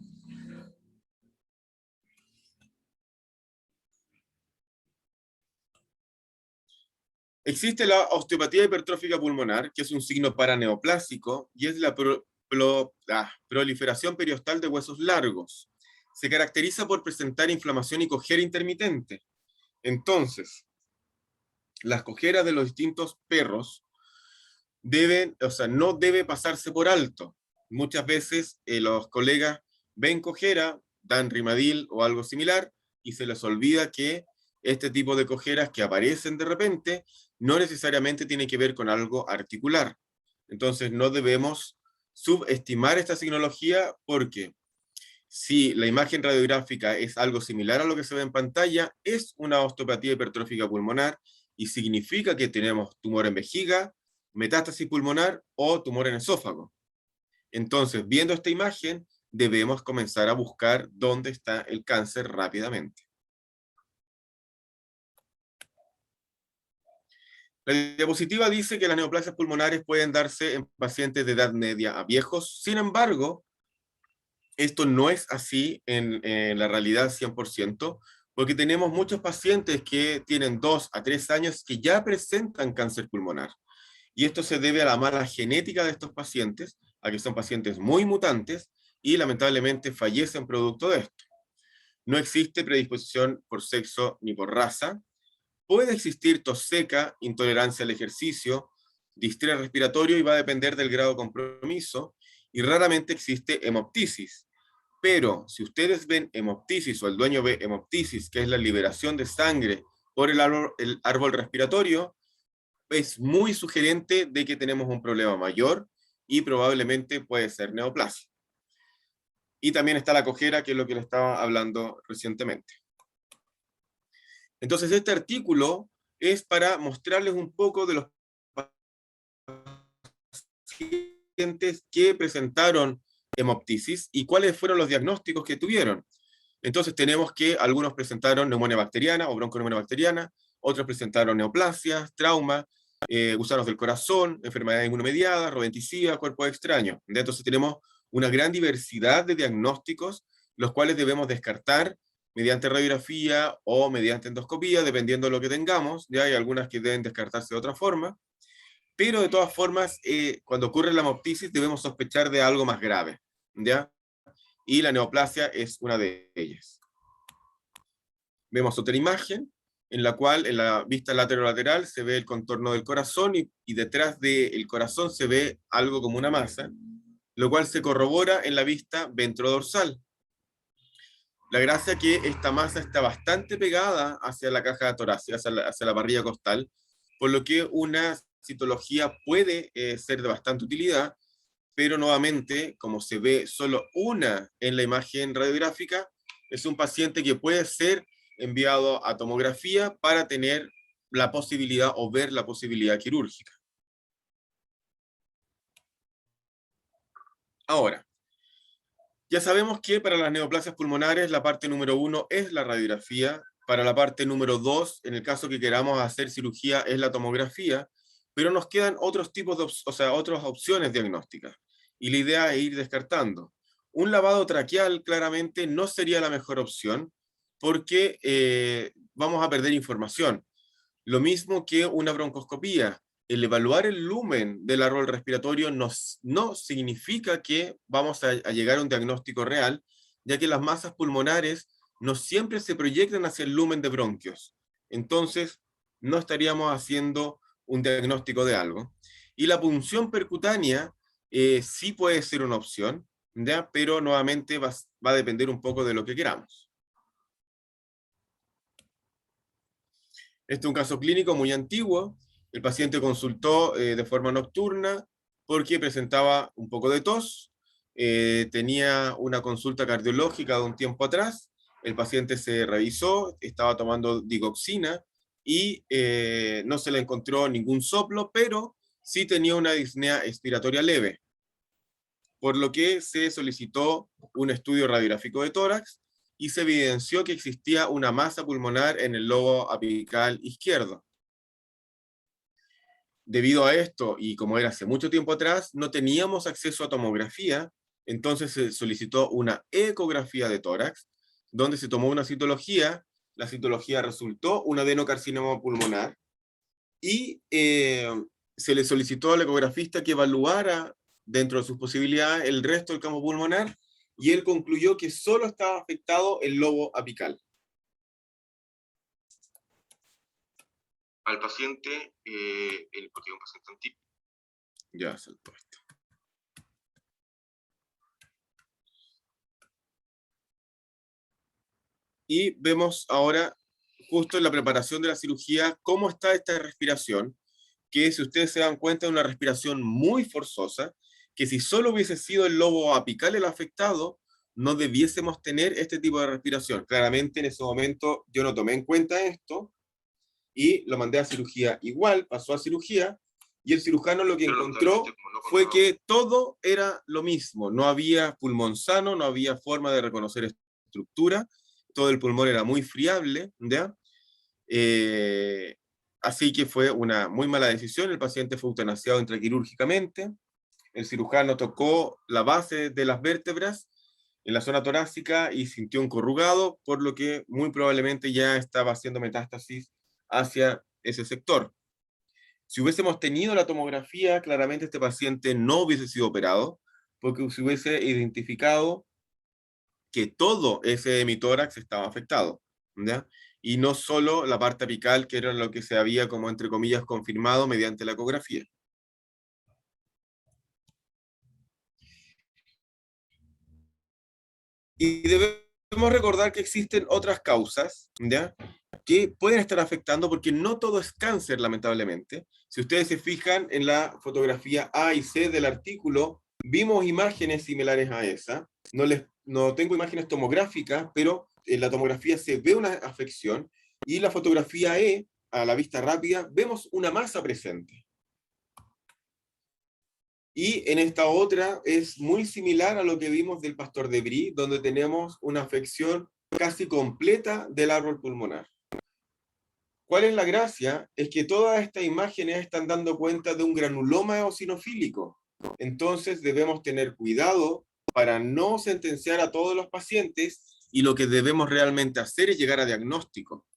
Existe la osteopatía hipertrófica pulmonar, que es un signo paraneoplásico y es la proliferación periostal de huesos largos. Se caracteriza por presentar inflamación y cojera intermitente. Entonces, las cojeras de los distintos perros no debe pasarse por alto. Muchas veces los colegas ven cojera, dan Rimadil o algo similar, y se les olvida que este tipo de cojeras que aparecen de repente no necesariamente tiene que ver con algo articular. Entonces no debemos subestimar esta signología porque si la imagen radiográfica es algo similar a lo que se ve en pantalla, es una osteopatía hipertrófica pulmonar y significa que tenemos tumor en vejiga, metástasis pulmonar o tumor en esófago. Entonces, viendo esta imagen, debemos comenzar a buscar dónde está el cáncer rápidamente. La diapositiva dice que las neoplasias pulmonares pueden darse en pacientes de edad media a viejos. Sin embargo, esto no es así en la realidad 100%, porque tenemos muchos pacientes que tienen 2 a 3 años que ya presentan cáncer pulmonar. Y esto se debe a la mala genética de estos pacientes, a que son pacientes muy mutantes y lamentablemente fallecen producto de esto. No existe predisposición por sexo ni por raza. Puede existir tos seca, intolerancia al ejercicio, distrés respiratorio y va a depender del grado de compromiso. Y raramente existe hemoptisis. Pero si ustedes ven hemoptisis o el dueño ve hemoptisis, que es la liberación de sangre por el árbol respiratorio, es muy sugerente de que tenemos un problema mayor y probablemente puede ser neoplasia. Y también está la cojera, que es lo que le estaba hablando recientemente. Entonces este artículo es para mostrarles un poco de los pacientes que presentaron hemoptisis y cuáles fueron los diagnósticos que tuvieron. Entonces tenemos que algunos presentaron neumonía bacteriana o bronconeumonía bacteriana, otros presentaron neoplasias, trauma, gusanos del corazón, enfermedades inmunomediadas, rodenticidas, cuerpos extraños. Entonces tenemos una gran diversidad de diagnósticos, los cuales debemos descartar mediante radiografía o mediante endoscopía, dependiendo de lo que tengamos. Ya hay algunas que deben descartarse de otra forma, pero de todas formas, cuando ocurre la hemoptisis debemos sospechar de algo más grave, ¿ya? Y la neoplasia es una de ellas. Vemos otra imagen, en la cual en la vista lateral se ve el contorno del corazón y detrás del corazón se ve algo como una masa, lo cual se corrobora en la vista ventrodorsal. La gracia es que esta masa está bastante pegada hacia la caja torácica, hacia la parrilla costal, por lo que una citología puede ser de bastante utilidad, pero nuevamente, como se ve solo una en la imagen radiográfica, es un paciente que puede ser enviado a tomografía para tener la posibilidad o ver la posibilidad quirúrgica. Ahora, ya sabemos que para las neoplasias pulmonares la parte número 1 es la radiografía, para la parte número 2, en el caso que queramos hacer cirugía, es la tomografía, pero nos quedan otros tipos de, otras opciones diagnósticas, y la idea es ir descartando. Un lavado traqueal claramente no sería la mejor opción, porque vamos a perder información. Lo mismo que una broncoscopía. El evaluar el lumen del árbol respiratorio no significa que vamos a llegar a un diagnóstico real, ya que las masas pulmonares no siempre se proyectan hacia el lumen de bronquios. Entonces, no estaríamos haciendo un diagnóstico de algo. Y la punción percutánea sí puede ser una opción, ¿ya? Pero nuevamente va a depender un poco de lo que queramos. Este es un caso clínico muy antiguo. El paciente consultó de forma nocturna porque presentaba un poco de tos, tenía una consulta cardiológica de un tiempo atrás, el paciente se revisó, estaba tomando digoxina y no se le encontró ningún soplo, pero sí tenía una disnea expiratoria leve, por lo que se solicitó un estudio radiográfico de tórax y se evidenció que existía una masa pulmonar en el lobo apical izquierdo. Debido a esto, y como era hace mucho tiempo atrás, no teníamos acceso a tomografía, entonces se solicitó una ecografía de tórax, donde se tomó una citología, la citología resultó un adenocarcinoma pulmonar, y se le solicitó al ecografista que evaluara dentro de sus posibilidades el resto del campo pulmonar, y él concluyó que solo estaba afectado el lobo apical. Al paciente, porque un paciente antiguo. Ya saltó esto. Y vemos ahora, justo en la preparación de la cirugía, cómo está esta respiración, que si ustedes se dan cuenta es una respiración muy forzosa, que si solo hubiese sido el lobo apical el afectado, no debiésemos tener este tipo de respiración. Claramente en ese momento yo no tomé en cuenta esto, y lo mandé a cirugía igual, pasó a cirugía, y el cirujano lo que encontró fue que todo era lo mismo, no había pulmón sano, no había forma de reconocer estructura, todo el pulmón era muy friable, ¿ya? Así que fue una muy mala decisión, el paciente fue eutanasiado intraquirúrgicamente, el cirujano tocó la base de las vértebras en la zona torácica y sintió un corrugado, por lo que muy probablemente ya estaba haciendo metástasis hacia ese sector. Si hubiésemos tenido la tomografía, claramente este paciente no hubiese sido operado, porque se hubiese identificado que todo ese hemitórax estaba afectado, ¿ya? Y no solo la parte apical, que era lo que se había, como entre comillas, confirmado mediante la ecografía. Y debemos recordar que existen otras causas, ¿ya?, que pueden estar afectando, porque no todo es cáncer, lamentablemente. Si ustedes se fijan en la fotografía A y C del artículo, vimos imágenes similares a esa. No tengo imágenes tomográficas, pero en la tomografía se ve una afección, Y la fotografía E, a la vista rápida, vemos una masa presente. Y en esta otra es muy similar a lo que vimos del pastor de Brie, donde tenemos una afección casi completa del árbol pulmonar. ¿Cuál es la gracia? Es que todas estas imágenes están dando cuenta de un granuloma eosinofílico. Entonces debemos tener cuidado para no sentenciar a todos los pacientes, y lo que debemos realmente hacer es llegar a diagnóstico.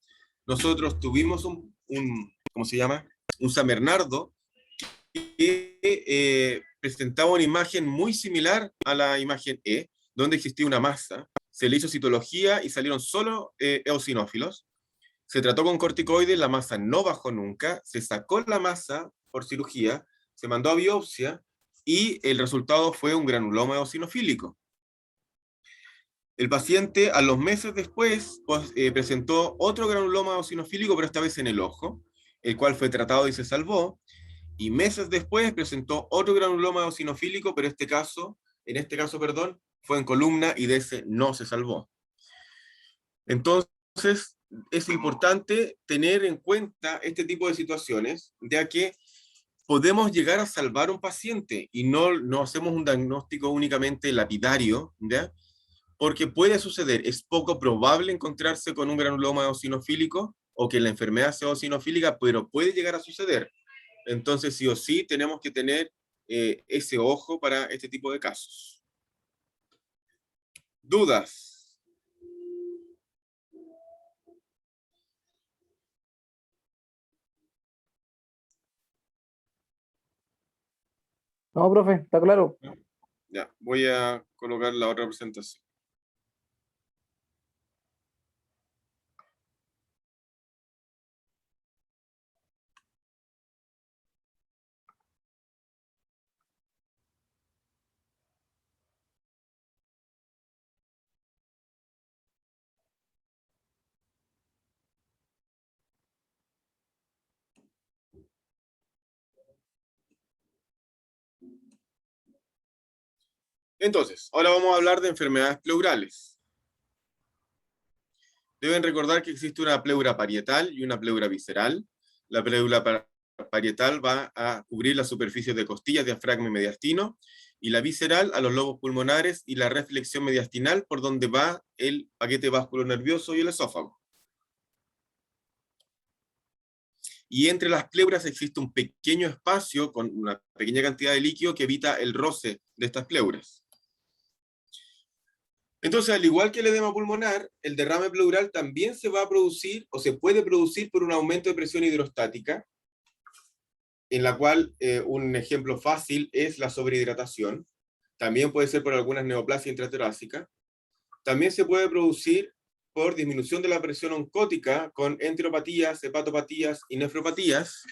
Nosotros tuvimos ¿cómo se llama? Un San Bernardo que presentaba una imagen muy similar a la imagen E, donde existía una masa, se le hizo citología y salieron solo eosinófilos. Se trató con corticoides, la masa no bajó nunca, se sacó la masa por cirugía, se mandó a biopsia y el resultado fue un granuloma eosinofílico. El paciente a los meses después presentó otro granuloma eosinofílico, pero esta vez en el ojo, el cual fue tratado y se salvó. Y meses después presentó otro granuloma eosinofílico, pero en este caso, perdón, fue en columna y de ese no se salvó. Entonces, es importante tener en cuenta este tipo de situaciones, ya que podemos llegar a salvar a un paciente y no hacemos un diagnóstico únicamente lapidario, ¿ya? Porque puede suceder, es poco probable encontrarse con un granuloma eosinofílico o que la enfermedad sea eosinofílica, pero puede llegar a suceder. Entonces, sí o sí, tenemos que tener ese ojo para este tipo de casos. ¿Dudas? No, profe, está claro. Ya, voy a colocar la otra presentación. Entonces, ahora vamos a hablar de enfermedades pleurales. Deben recordar que existe una pleura parietal y una pleura visceral. La pleura parietal va a cubrir las superficies de costillas, diafragma y mediastino, y la visceral a los lobos pulmonares y la reflexión mediastinal, por donde va el paquete vasculonervioso y el esófago. Y entre las pleuras existe un pequeño espacio con una pequeña cantidad de líquido que evita el roce de estas pleuras. Entonces, al igual que el edema pulmonar, el derrame pleural también se va a producir o se puede producir por un aumento de presión hidrostática, en la cual un ejemplo fácil es la sobrehidratación. También puede ser por algunas neoplasias intratorácicas. También se puede producir por disminución de la presión oncótica con enteropatías, hepatopatías y nefropatías.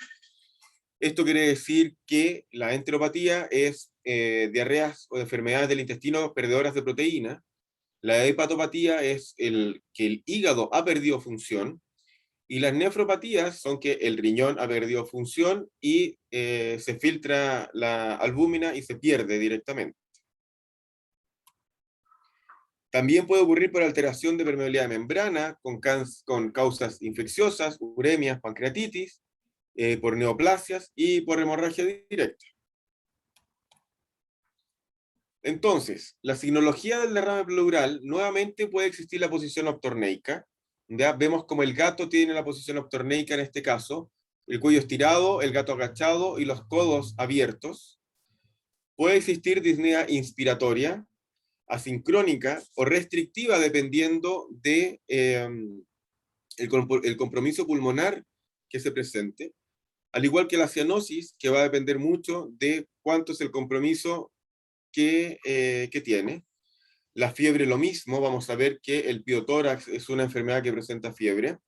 Esto quiere decir que la enteropatía es diarreas o enfermedades del intestino perdedoras de proteína. La hepatopatía es que el hígado ha perdido función, y las nefropatías son que el riñón ha perdido función y se filtra la albúmina y se pierde directamente. También puede ocurrir por alteración de permeabilidad de membrana con causas infecciosas, uremias, pancreatitis, por neoplasias y por hemorragia directa. Entonces, la signología del derrame pleural, nuevamente puede existir la posición obtorneica. Ya vemos como el gato tiene la posición obtorneica en este caso, el cuello estirado, el gato agachado y los codos abiertos. Puede existir disnea inspiratoria, asincrónica o restrictiva dependiendo de el compromiso pulmonar que se presente, al igual que la cianosis, que va a depender mucho de cuánto es el compromiso que tiene. La fiebre lo mismo, vamos a ver que el piotórax es una enfermedad que presenta fiebre.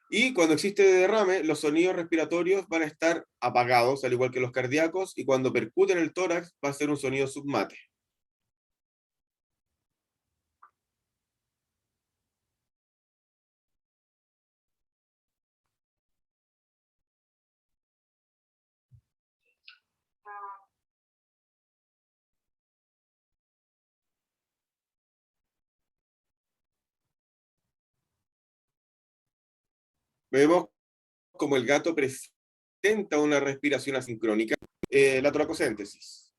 Y cuando existe derrame, los sonidos respiratorios van a estar apagados, al igual que los cardíacos, y cuando percuten el tórax va a ser un sonido submate. Vemos como el gato presenta una respiración asincrónica, la toracocéntesis.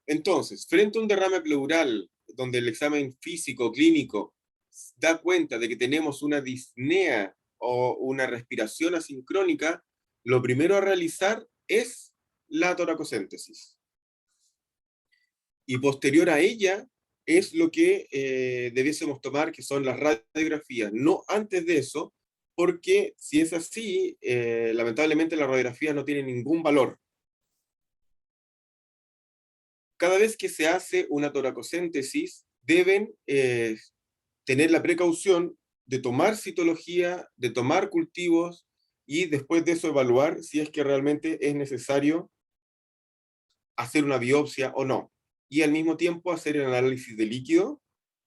Entonces, frente a un derrame pleural, donde el examen físico clínico da cuenta de que tenemos una disnea o una respiración asincrónica, lo primero a realizar es la toracocéntesis. Y posterior a ella es lo que debiésemos tomar, que son las radiografías, no antes de eso, porque si es así, lamentablemente la radiografía no tiene ningún valor. Cada vez que se hace una toracocéntesis, deben tener la precaución de tomar citología, de tomar cultivos, y después de eso evaluar si es que realmente es necesario hacer una biopsia o no. Y al mismo tiempo hacer el análisis de líquido,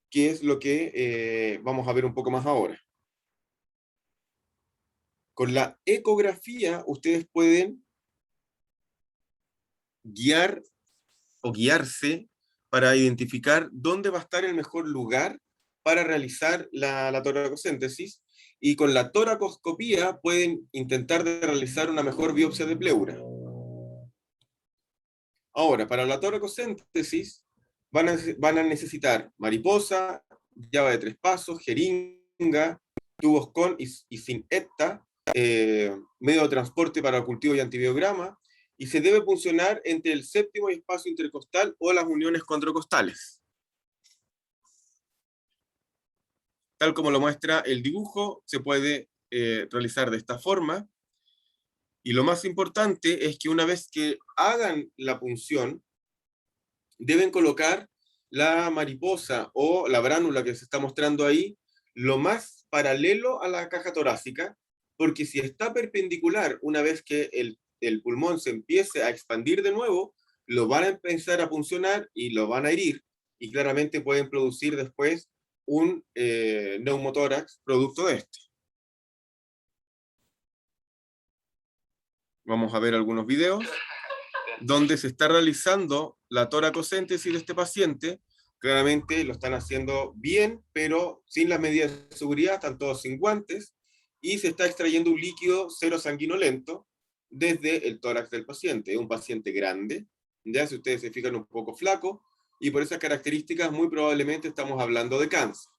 que es lo que vamos a ver un poco más ahora. Con la ecografía ustedes pueden guiar o guiarse para identificar dónde va a estar el mejor lugar para realizar la toracocéntesis, y con la toracoscopía pueden intentar de realizar una mejor biopsia de pleura. Ahora, para la toracocéntesis van a necesitar mariposa, llave de 3 pasos, jeringa, tubos con y sin EPTA, medio de transporte para cultivo y antibiograma, y se debe puncionar entre el séptimo y espacio intercostal o las uniones condrocostales. Tal como lo muestra el dibujo, se puede realizar de esta forma. Y lo más importante es que una vez que hagan la punción, deben colocar la mariposa o la bránula que se está mostrando ahí lo más paralelo a la caja torácica, porque si está perpendicular, una vez que el pulmón se empiece a expandir de nuevo, lo van a empezar a puncionar y lo van a herir, y claramente pueden producir después un neumotórax producto de esto. Vamos a ver algunos videos donde se está realizando la toracocéntesis de este paciente. Claramente lo están haciendo bien, pero sin las medidas de seguridad, están todos sin guantes, y se está extrayendo un líquido cero sanguinolento desde el tórax del paciente. Es un paciente grande, ya si ustedes se fijan un poco flaco, y por esas características muy probablemente estamos hablando de cáncer.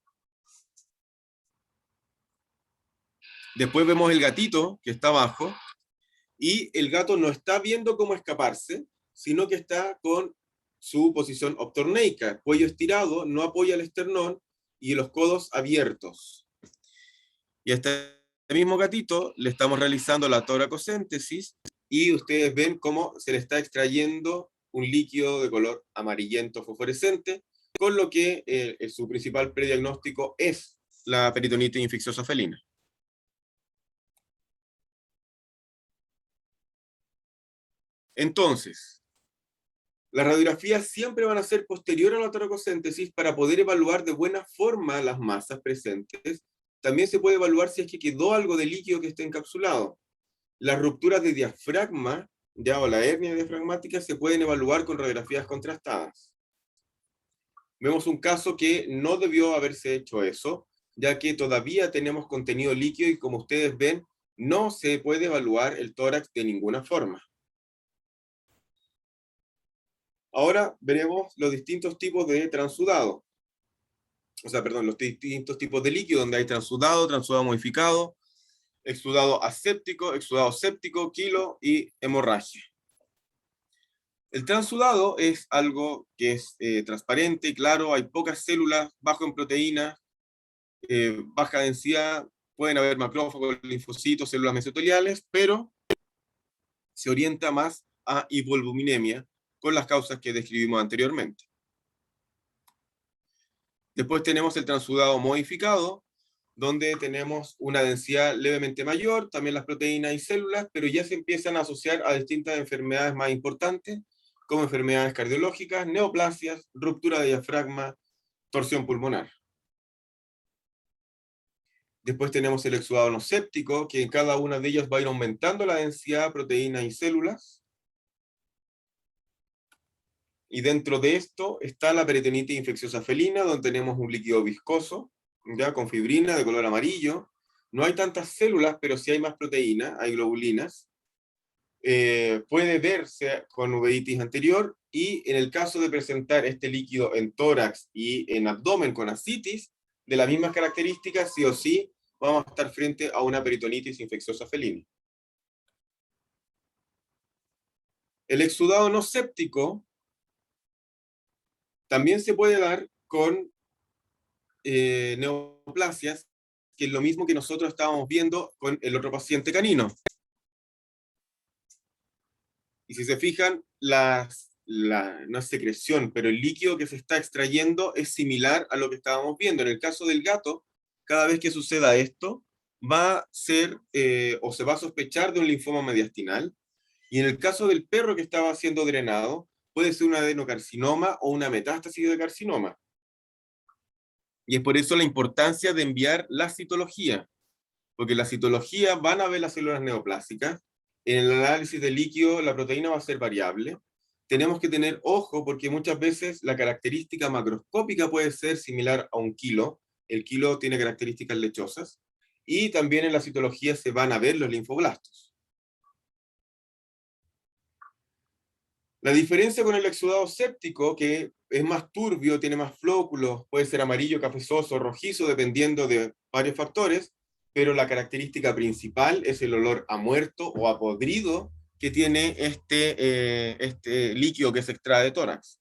Después vemos el gatito que está abajo, y el gato no está viendo cómo escaparse, sino que está con su posición optorneica, cuello estirado, no apoya el esternón y los codos abiertos. Y a este mismo gatito le estamos realizando la toracocéntesis, y ustedes ven cómo se le está extrayendo un líquido de color amarillento fosforescente, con lo que su principal prediagnóstico es la peritonitis infecciosa felina. Entonces, las radiografías siempre van a ser posterior a la toracocéntesis para poder evaluar de buena forma las masas presentes. También se puede evaluar si es que quedó algo de líquido que esté encapsulado. Las rupturas de diafragma, ya, o la hernia diafragmática, se pueden evaluar con radiografías contrastadas. Vemos un caso que no debió haberse hecho eso, ya que todavía tenemos contenido líquido y, como ustedes ven, no se puede evaluar el tórax de ninguna forma. Ahora veremos los distintos tipos de transudado. Los distintos tipos de líquido, donde hay transudado, transudado modificado, exudado aséptico, exudado séptico, quilo y hemorragia. El transudado es algo que es transparente y claro, hay pocas células, bajo en proteínas, baja densidad, pueden haber macrófagos, linfocitos, células mesoteliales, pero se orienta más a hipoalbuminemia, con las causas que describimos anteriormente. Después tenemos el transudado modificado, donde tenemos una densidad levemente mayor, también las proteínas y células, pero ya se empiezan a asociar a distintas enfermedades más importantes, como enfermedades cardiológicas, neoplasias, ruptura de diafragma, torsión pulmonar. Después tenemos el exudado no séptico, que en cada una de ellas va a ir aumentando la densidad de proteínas y células. Y dentro de esto está la peritonitis infecciosa felina, donde tenemos un líquido viscoso, ya con fibrina de color amarillo. No hay tantas células, pero sí hay más proteína, hay globulinas. Puede verse con uveitis anterior, y en el caso de presentar este líquido en tórax y en abdomen con ascitis, de las mismas características, sí o sí, vamos a estar frente a una peritonitis infecciosa felina. El exudado no séptico también se puede dar con neoplasias, que es lo mismo que nosotros estábamos viendo con el otro paciente canino. Y si se fijan, no es secreción, pero el líquido que se está extrayendo es similar a lo que estábamos viendo. En el caso del gato, cada vez que suceda esto, va a ser o se va a sospechar de un linfoma mediastinal. Y en el caso del perro que estaba siendo drenado, puede ser un adenocarcinoma o una metástasis de carcinoma. Y es por eso la importancia de enviar la citología, porque la citología van a ver las células neoplásicas. En el análisis de líquido la proteína va a ser variable. Tenemos que tener ojo porque muchas veces la característica macroscópica puede ser similar a un kilo. El kilo tiene características lechosas. Y también en la citología se van a ver los linfoblastos. La diferencia con el exudado séptico, que es más turbio, tiene más flóculos, puede ser amarillo, cafezoso, rojizo, dependiendo de varios factores, pero la característica principal es el olor a muerto o a podrido que tiene este líquido que se extrae de tórax,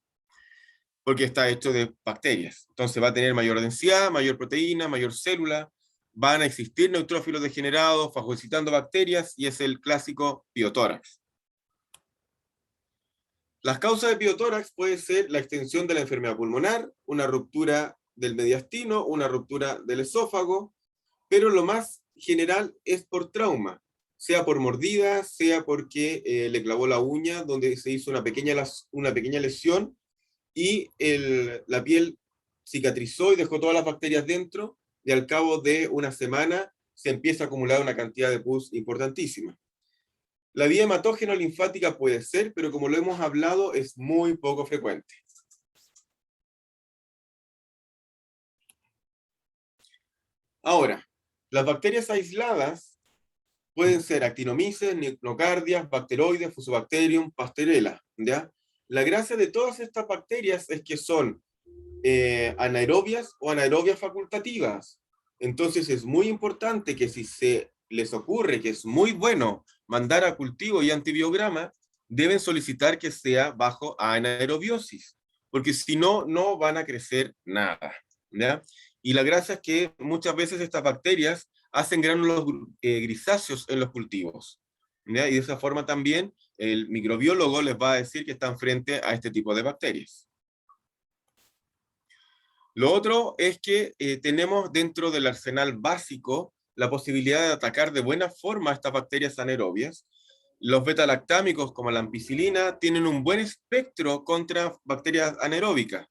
porque está hecho de bacterias. Entonces va a tener mayor densidad, mayor proteína, mayor célula, van a existir neutrófilos degenerados, fagocitando bacterias, y es el clásico piotórax. Las causas de piotórax puede ser la extensión de la enfermedad pulmonar, una ruptura del mediastino, una ruptura del esófago, pero lo más general es por trauma, sea por mordida, sea porque le clavó la uña donde se hizo una pequeña lesión y la piel cicatrizó y dejó todas las bacterias dentro, y al cabo de una semana se empieza a acumular una cantidad de pus importantísima. La vía hematógeno-linfática puede ser, pero como lo hemos hablado, es muy poco frecuente. Ahora, las bacterias aisladas pueden ser actinomyces, nocardias, bacteroides, fusobacterium, pastorela, ¿ya? La gracia de todas estas bacterias es que son anaerobias o anaerobias facultativas. Entonces es muy importante que si se les ocurre que es muy bueno mandar a cultivo y antibiograma, deben solicitar que sea bajo anaerobiosis, porque si no, no van a crecer nada, ¿ya? Y la gracia es que muchas veces estas bacterias hacen gránulos grisáceos en los cultivos, ¿ya? Y de esa forma también el microbiólogo les va a decir que están frente a este tipo de bacterias. Lo otro es que tenemos dentro del arsenal básico la posibilidad de atacar de buena forma a estas bacterias anaerobias. Los beta-lactámicos, como la ampicilina, tienen un buen espectro contra bacterias anaeróbicas.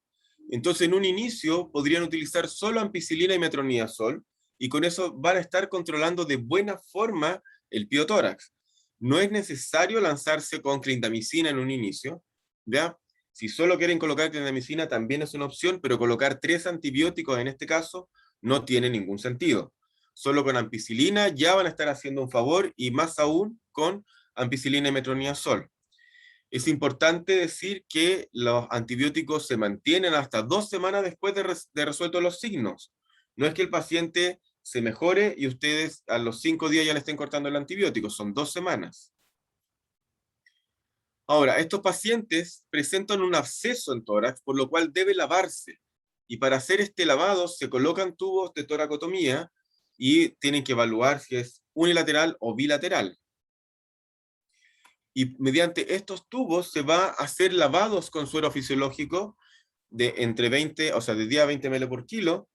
Entonces, en un inicio, podrían utilizar solo ampicilina y metronidazol, y con eso van a estar controlando de buena forma el piotórax. No es necesario lanzarse con clindamicina en un inicio, ¿ya? Si solo quieren colocar clindamicina también es una opción, pero colocar 3 antibióticos en este caso no tiene ningún sentido. Solo con ampicilina ya van a estar haciendo un favor, y más aún con ampicilina y metronidazol. Es importante decir que los antibióticos se mantienen hasta 2 semanas después de resueltos los signos. No es que el paciente se mejore y ustedes a los 5 días ya le estén cortando el antibiótico, son 2 semanas. Ahora, estos pacientes presentan un absceso en tórax, por lo cual debe lavarse. Y para hacer este lavado se colocan tubos de toracotomía y tienen que evaluar si es unilateral o bilateral. Y mediante estos tubos se va a hacer lavados con suero fisiológico de entre 20, o sea, de 10 a 20 ml por kilo.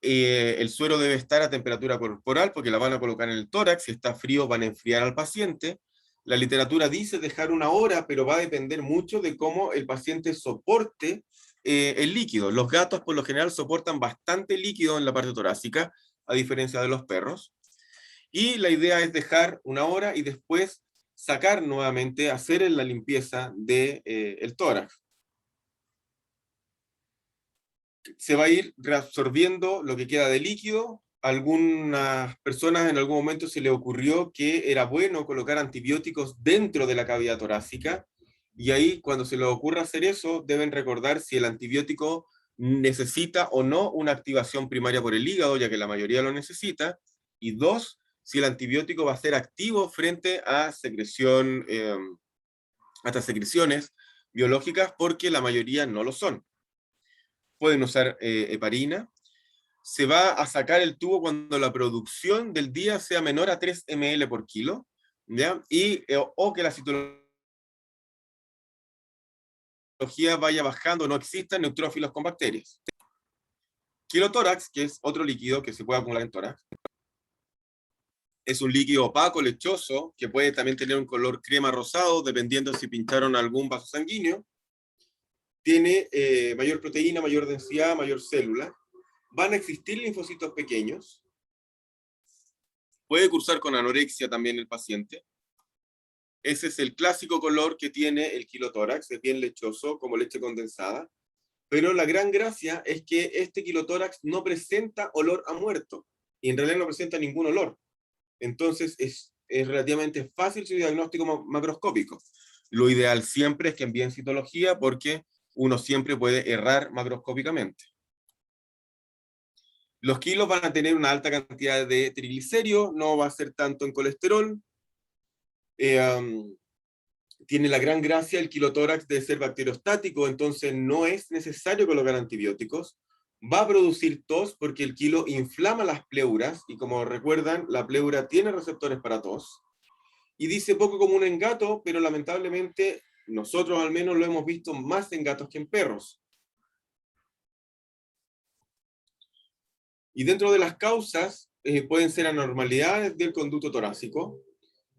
El suero debe estar a temperatura corporal porque la van a colocar en el tórax. Si está frío, van a enfriar al paciente. La literatura dice dejar 1 hora, pero va a depender mucho de cómo el paciente soporte el líquido. Los gatos por lo general soportan bastante líquido en la parte torácica, a diferencia de los perros. Y la idea es dejar 1 hora y después sacar nuevamente, hacer la limpieza del el tórax. Se va a ir reabsorbiendo lo que queda de líquido. Algunas personas en algún momento se les ocurrió que era bueno colocar antibióticos dentro de la cavidad torácica, y ahí cuando se les ocurra hacer eso, deben recordar si el antibiótico necesita o no una activación primaria por el hígado, ya que la mayoría lo necesita, y 2, si el antibiótico va a ser activo frente a secreción, hasta secreciones biológicas, porque la mayoría no lo son. Pueden usar heparina. Se va a sacar el tubo cuando la producción del día sea menor a 3 ml por kilo, ¿ya? Y, o que la citología vaya bajando, no existan neutrófilos con bacterias. Quilotórax, que es otro líquido que se puede acumular en tórax, es un líquido opaco, lechoso, que puede también tener un color crema rosado, dependiendo si pincharon algún vaso sanguíneo. Tiene mayor proteína, mayor densidad, mayor célula. Van a existir linfocitos pequeños. Puede cursar con anorexia también el paciente. Ese es el clásico color que tiene el quilotórax, es bien lechoso, como leche condensada. Pero la gran gracia es que este quilotórax no presenta olor a muerto, y en realidad no presenta ningún olor. Entonces es relativamente fácil su diagnóstico macroscópico. Lo ideal siempre es que envíen citología, porque uno siempre puede errar macroscópicamente. Los kilos van a tener una alta cantidad de triglicéridos, no va a ser tanto en colesterol. Tiene la gran gracia el quilotórax de ser bacteriostático, entonces no es necesario colocar antibióticos. Va a producir tos porque el kilo inflama las pleuras, y como recuerdan, la pleura tiene receptores para tos. Y dice poco común en gato, pero lamentablemente nosotros al menos lo hemos visto más en gatos que en perros. Y dentro de las causas pueden ser anormalidades del conducto torácico,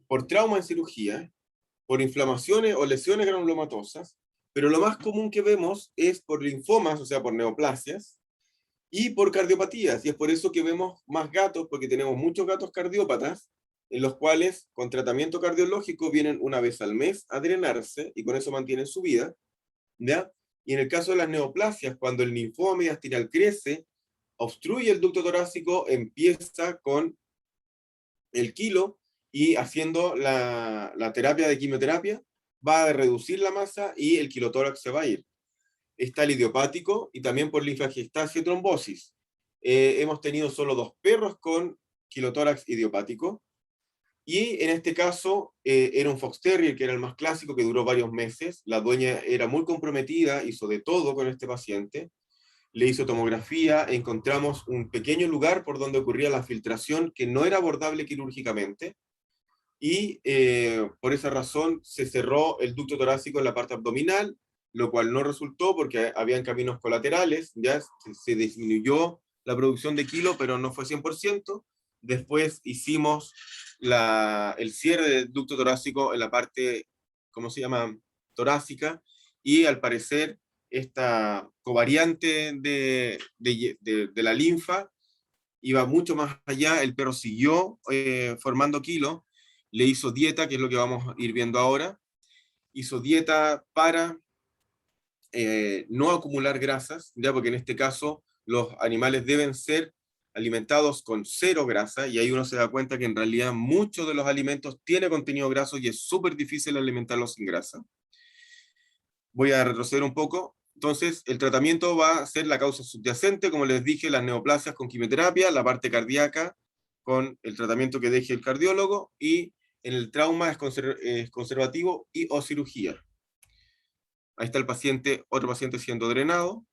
por trauma en cirugía, por inflamaciones o lesiones granulomatosas, pero lo más común que vemos es por linfomas, o sea, por neoplasias, y por cardiopatías, y es por eso que vemos más gatos, porque tenemos muchos gatos cardiópatas, en los cuales con tratamiento cardiológico vienen una vez al mes a drenarse, y con eso mantienen su vida, ¿ya? Y en el caso de las neoplasias, cuando el linfoma mediastinal crece, obstruye el ducto torácico, empieza con el kilo, y haciendo la terapia de quimioterapia, va a reducir la masa y el quilotórax se va a ir. Está el idiopático y también por linfagiestasia y trombosis. Hemos tenido solo 2 perros con quilotórax idiopático, y en este caso era un Fox Terrier, que era el más clásico, que duró varios meses. La dueña era muy comprometida, hizo de todo con este paciente, le hizo tomografía, encontramos un pequeño lugar por donde ocurría la filtración que no era abordable quirúrgicamente, y por esa razón se cerró el ducto torácico en la parte abdominal, lo cual no resultó porque habían caminos colaterales, ya se disminuyó la producción de kilo, pero no fue 100%. Después hicimos el cierre del ducto torácico en la parte, ¿cómo se llama?, torácica, y al parecer esta covariante de la linfa iba mucho más allá. El perro siguió formando kilo, le hizo dieta, que es lo que vamos a ir viendo ahora. Hizo dieta para no acumular grasas, ya, porque en este caso los animales deben ser alimentados con 0 grasa, y ahí uno se da cuenta que en realidad muchos de los alimentos tienen contenido graso y es súper difícil alimentarlos sin grasa. Voy a retroceder un poco. Entonces, el tratamiento va a ser la causa subyacente, como les dije, las neoplasias con quimioterapia, la parte cardíaca con el tratamiento que deje el cardiólogo, y en el trauma es conservativo y o cirugía. Ahí está el paciente, otro paciente siendo drenado.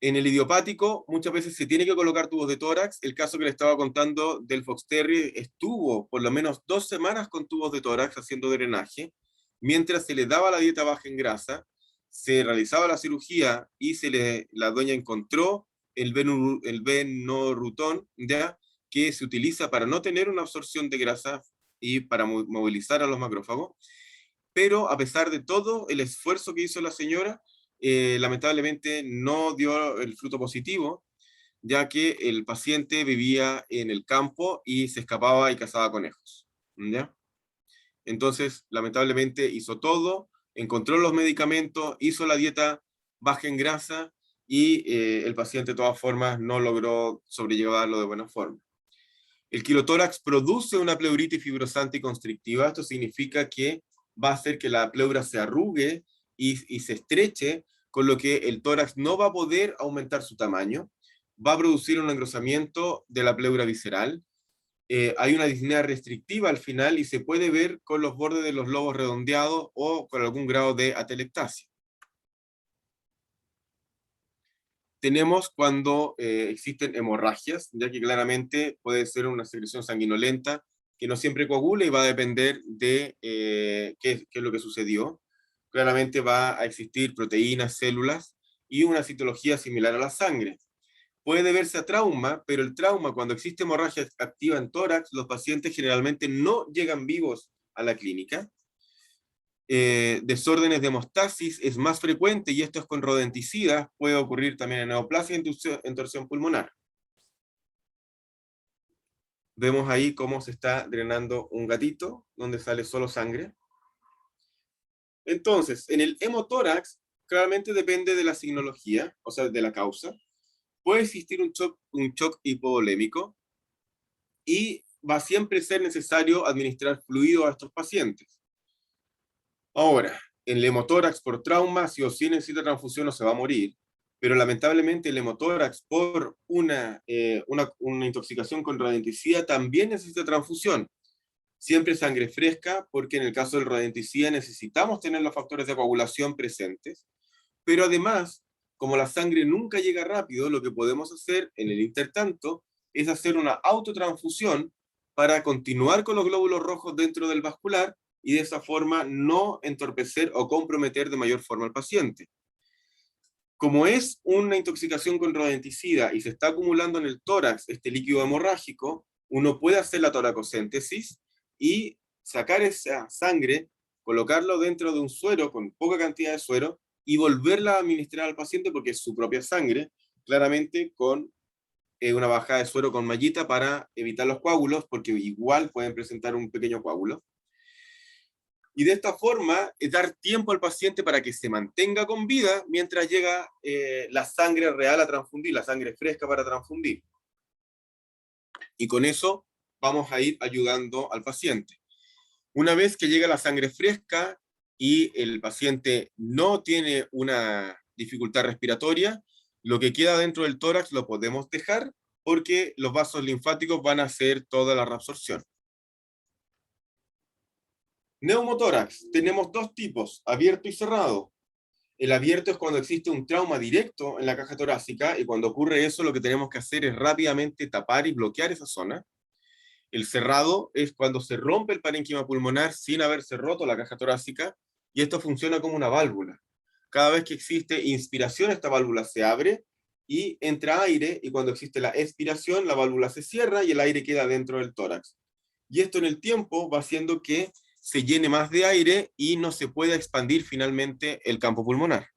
En el idiopático, muchas veces se tiene que colocar tubos de tórax. El caso que le estaba contando del Fox Terrier estuvo por lo menos 2 semanas con tubos de tórax haciendo drenaje, mientras se le daba la dieta baja en grasa, se realizaba la cirugía y la dueña encontró el Benorutón, ¿ya?, que se utiliza para no tener una absorción de grasa y para movilizar a los macrófagos. Pero a pesar de todo el esfuerzo que hizo la señora, lamentablemente no dio el fruto positivo, ya que el paciente vivía en el campo y se escapaba y cazaba conejos, ¿ya? Entonces, lamentablemente hizo todo, encontró los medicamentos, hizo la dieta baja en grasa y el paciente de todas formas no logró sobrellevarlo de buena forma. El quirotórax produce una pleuritis fibrosante y constrictiva. Esto significa que va a hacer que la pleura se arrugue y se estreche, con lo que el tórax no va a poder aumentar su tamaño. Va a producir un engrosamiento de la pleura visceral. Hay una disnea restrictiva al final y se puede ver con los bordes de los lobos redondeados o con algún grado de atelectasia. Tenemos cuando existen hemorragias, ya que claramente puede ser una secreción sanguinolenta que no siempre coagula y va a depender de qué es lo que sucedió. Claramente va a existir proteínas, células y una citología similar a la sangre. Puede deberse a trauma, pero el trauma, cuando existe hemorragia activa en tórax, los pacientes generalmente no llegan vivos a la clínica. Desórdenes de hemostasis es más frecuente y esto es con rodenticidas, puede ocurrir también en neoplasia en torsión pulmonar. Vemos ahí cómo se está drenando un gatito, donde sale solo sangre. Entonces, en el hemotórax, claramente depende de la signología, o sea, de la causa. Puede existir un shock hipovolémico y va a siempre ser necesario administrar fluido a estos pacientes. Ahora, el hemotórax por trauma, sí o sí necesita transfusión o se va a morir, pero lamentablemente el hemotórax por una intoxicación con rodenticida también necesita transfusión. Siempre sangre fresca, porque en el caso del rodenticida necesitamos tener los factores de coagulación presentes, pero además, como la sangre nunca llega rápido, lo que podemos hacer en el intertanto es hacer una autotransfusión para continuar con los glóbulos rojos dentro del vascular y de esa forma no entorpecer o comprometer de mayor forma al paciente. Como es una intoxicación con rodenticida y se está acumulando en el tórax este líquido hemorrágico, uno puede hacer la toracocéntesis y sacar esa sangre, colocarlo dentro de un suero con poca cantidad de suero y volverla a administrar al paciente porque es su propia sangre, claramente con una bajada de suero con mallita para evitar los coágulos, porque igual pueden presentar un pequeño coágulo. Y de esta forma, dar tiempo al paciente para que se mantenga con vida mientras llega la sangre real a transfundir, la sangre fresca para transfundir. Y con eso vamos a ir ayudando al paciente. Una vez que llega la sangre fresca y el paciente no tiene una dificultad respiratoria, lo que queda dentro del tórax lo podemos dejar porque los vasos linfáticos van a hacer toda la reabsorción. Neumotórax, tenemos dos tipos, abierto y cerrado. El abierto es cuando existe un trauma directo en la caja torácica y cuando ocurre eso lo que tenemos que hacer es rápidamente tapar y bloquear esa zona. El cerrado es cuando se rompe el parénquima pulmonar sin haberse roto la caja torácica y esto funciona como una válvula. Cada vez que existe inspiración, esta válvula se abre y entra aire y cuando existe la expiración, la válvula se cierra y el aire queda dentro del tórax. Y esto en el tiempo va haciendo que se llene más de aire y no se pueda expandir finalmente el campo pulmonar.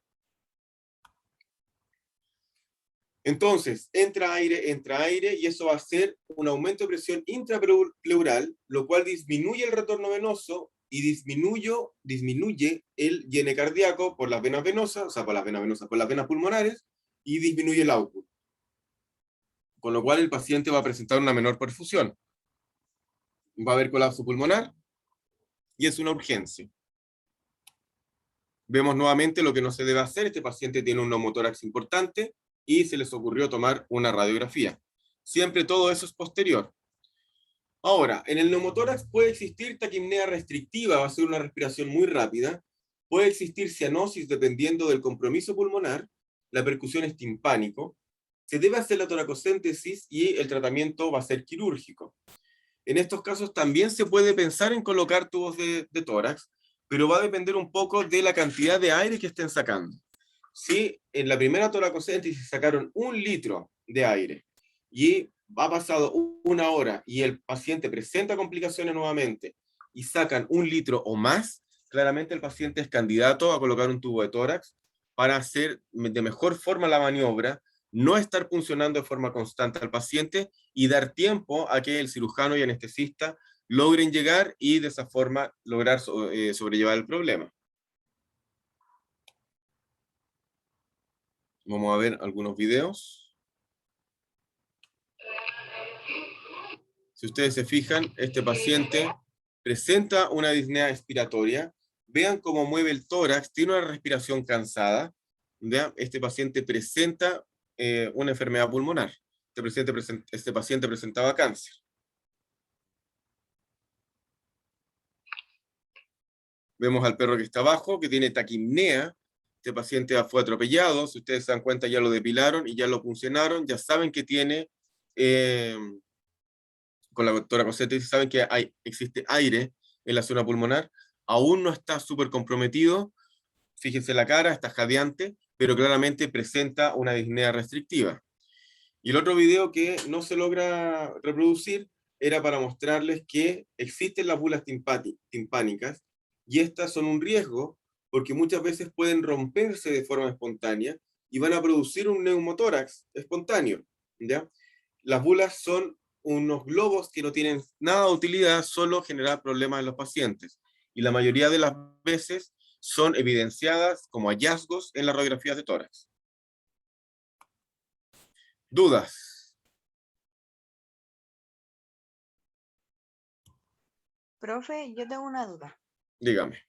Entonces, entra aire, y eso va a hacer un aumento de presión intrapleural, lo cual disminuye el retorno venoso y disminuye el llene cardíaco por las venas venosas, o sea, por las venas pulmonares, y disminuye el output. Con lo cual el paciente va a presentar una menor perfusión. Va a haber colapso pulmonar y es una urgencia. Vemos nuevamente lo que no se debe hacer. Este paciente tiene un neumotórax importante y se les ocurrió tomar una radiografía. Siempre todo eso es posterior. Ahora, en el neumotórax puede existir taquipnea restrictiva, va a ser una respiración muy rápida. Puede existir cianosis dependiendo del compromiso pulmonar. La percusión es timpánico. Se debe hacer la toracocéntesis y el tratamiento va a ser quirúrgico. En estos casos también se puede pensar en colocar tubos de tórax, pero va a depender un poco de la cantidad de aire que estén sacando. Si en la primera toracocéntesis sacaron 1 litro de aire y ha pasado 1 hora y el paciente presenta complicaciones nuevamente y sacan 1 litro o más, claramente el paciente es candidato a colocar un tubo de tórax para hacer de mejor forma la maniobra no estar funcionando de forma constante al paciente y dar tiempo a que el cirujano y anestesista logren llegar y de esa forma lograr sobrellevar el problema. Vamos a ver algunos videos. Si ustedes se fijan, este paciente presenta una disnea expiratoria. Vean cómo mueve el tórax, tiene una respiración cansada. ¿Ya? Este paciente presenta una enfermedad pulmonar. Este paciente presentaba cáncer. Vemos al perro que está abajo, que tiene taquipnea. Este paciente fue atropellado. Si ustedes se dan cuenta, ya lo depilaron y ya lo puncionaron. Ya saben que tiene, con la doctora Cosetti, saben que existe aire en la zona pulmonar. Aún no está súper comprometido. Fíjense la cara, está jadeante, pero claramente presenta una disnea restrictiva. Y el otro video que no se logra reproducir era para mostrarles que existen las bulas timpánicas y estas son un riesgo porque muchas veces pueden romperse de forma espontánea y van a producir un neumotórax espontáneo, ¿ya? Las bulas son unos globos que no tienen nada de utilidad, solo generar problemas en los pacientes. Y la mayoría de las veces son evidenciadas como hallazgos en las radiografías de tórax. ¿Dudas? Profe, yo tengo una duda. Dígame.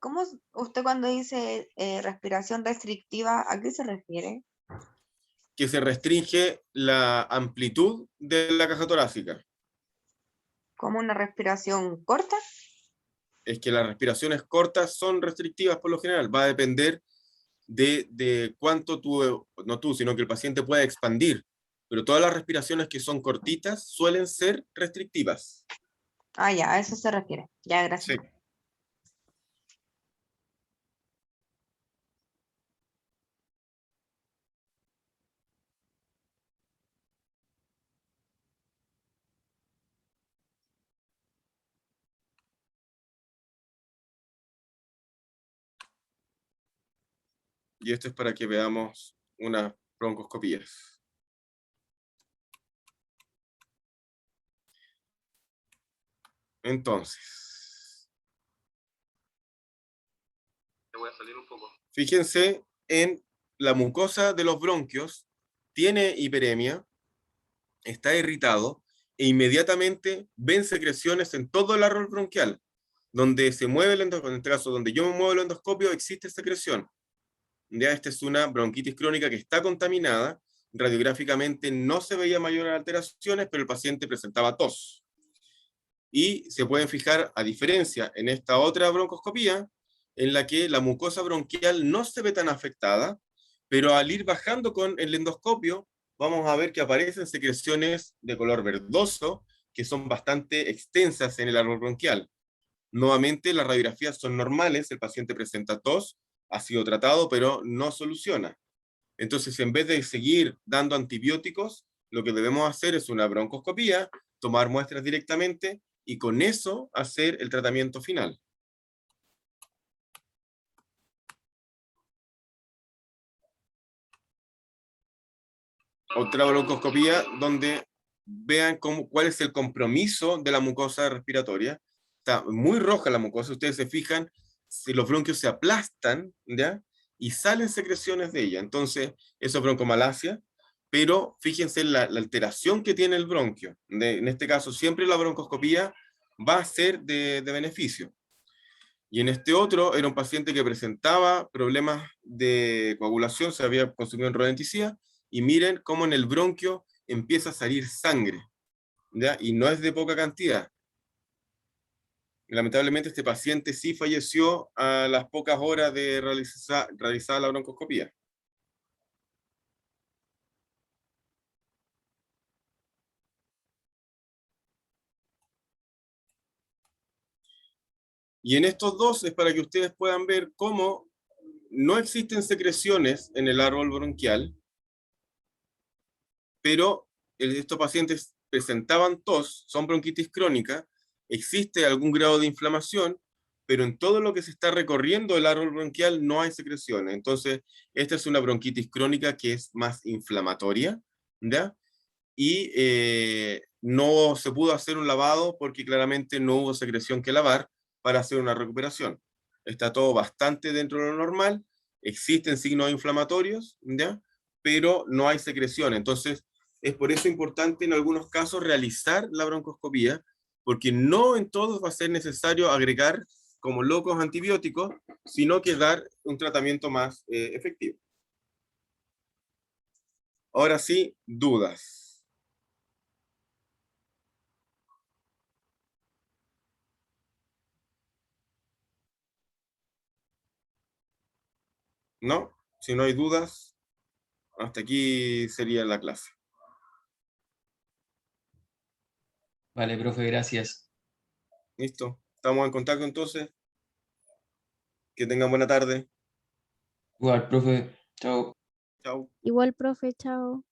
¿Cómo usted cuando dice respiración restrictiva, a qué se refiere? Que se restringe la amplitud de la caja torácica. ¿Como una respiración corta? Es que las respiraciones cortas son restrictivas por lo general. Va a depender de cuánto no tú, sino que el paciente pueda expandir. Pero todas las respiraciones que son cortitas suelen ser restrictivas. Ah, ya, a eso se refiere. Ya, gracias. Sí. Y esto es para que veamos unas broncoscopías. Entonces, voy a salir un poco. Fíjense en la mucosa de los bronquios, tiene hiperemia, está irritado e inmediatamente ven secreciones en todo el árbol bronquial. Donde se mueve el endoscopio, en este caso donde yo me muevo el endoscopio, existe secreción. Ya esta es una bronquitis crónica que está contaminada, radiográficamente no se veía mayores alteraciones, pero el paciente presentaba tos. Y se pueden fijar, a diferencia en esta otra broncoscopía, en la que la mucosa bronquial no se ve tan afectada, pero al ir bajando con el endoscopio, vamos a ver que aparecen secreciones de color verdoso, que son bastante extensas en el árbol bronquial. Nuevamente, las radiografías son normales, el paciente presenta tos, ha sido tratado, pero no soluciona. Entonces, en vez de seguir dando antibióticos, lo que debemos hacer es una broncoscopía, tomar muestras directamente y con eso hacer el tratamiento final. Otra broncoscopía donde vean cuál es el compromiso de la mucosa respiratoria. Está muy roja la mucosa, ustedes se fijan, si los bronquios se aplastan, ¿ya? Y salen secreciones de ella. Entonces, eso es broncomalacia, pero fíjense en la alteración que tiene el bronquio. En este caso, siempre la broncoscopía va a ser de beneficio. Y en este otro, era un paciente que presentaba problemas de coagulación, se había consumido en rodenticida, y miren cómo en el bronquio empieza a salir sangre, ¿ya? Y no es de poca cantidad. Lamentablemente este paciente sí falleció a las pocas horas de realizar la broncoscopía. Y en estos dos es para que ustedes puedan ver cómo no existen secreciones en el árbol bronquial, pero estos pacientes presentaban tos, son bronquitis crónica, existe algún grado de inflamación, pero en todo lo que se está recorriendo el árbol bronquial no hay secreciones. Entonces, esta es una bronquitis crónica que es más inflamatoria, ¿ya? Y no se pudo hacer un lavado porque claramente no hubo secreción que lavar para hacer una recuperación. Está todo bastante dentro de lo normal, existen signos inflamatorios, ¿ya? Pero no hay secreción. Entonces, es por eso importante en algunos casos realizar la broncoscopía, porque no en todos va a ser necesario agregar como locos antibióticos, sino que dar un tratamiento más efectivo. Ahora sí, dudas. ¿No? Si no hay dudas, hasta aquí sería la clase. Vale, profe, gracias. ¿Listo? Estamos en contacto entonces. Que tengan buena tarde. Igual, profe, chao. Chao. Igual, profe, chao.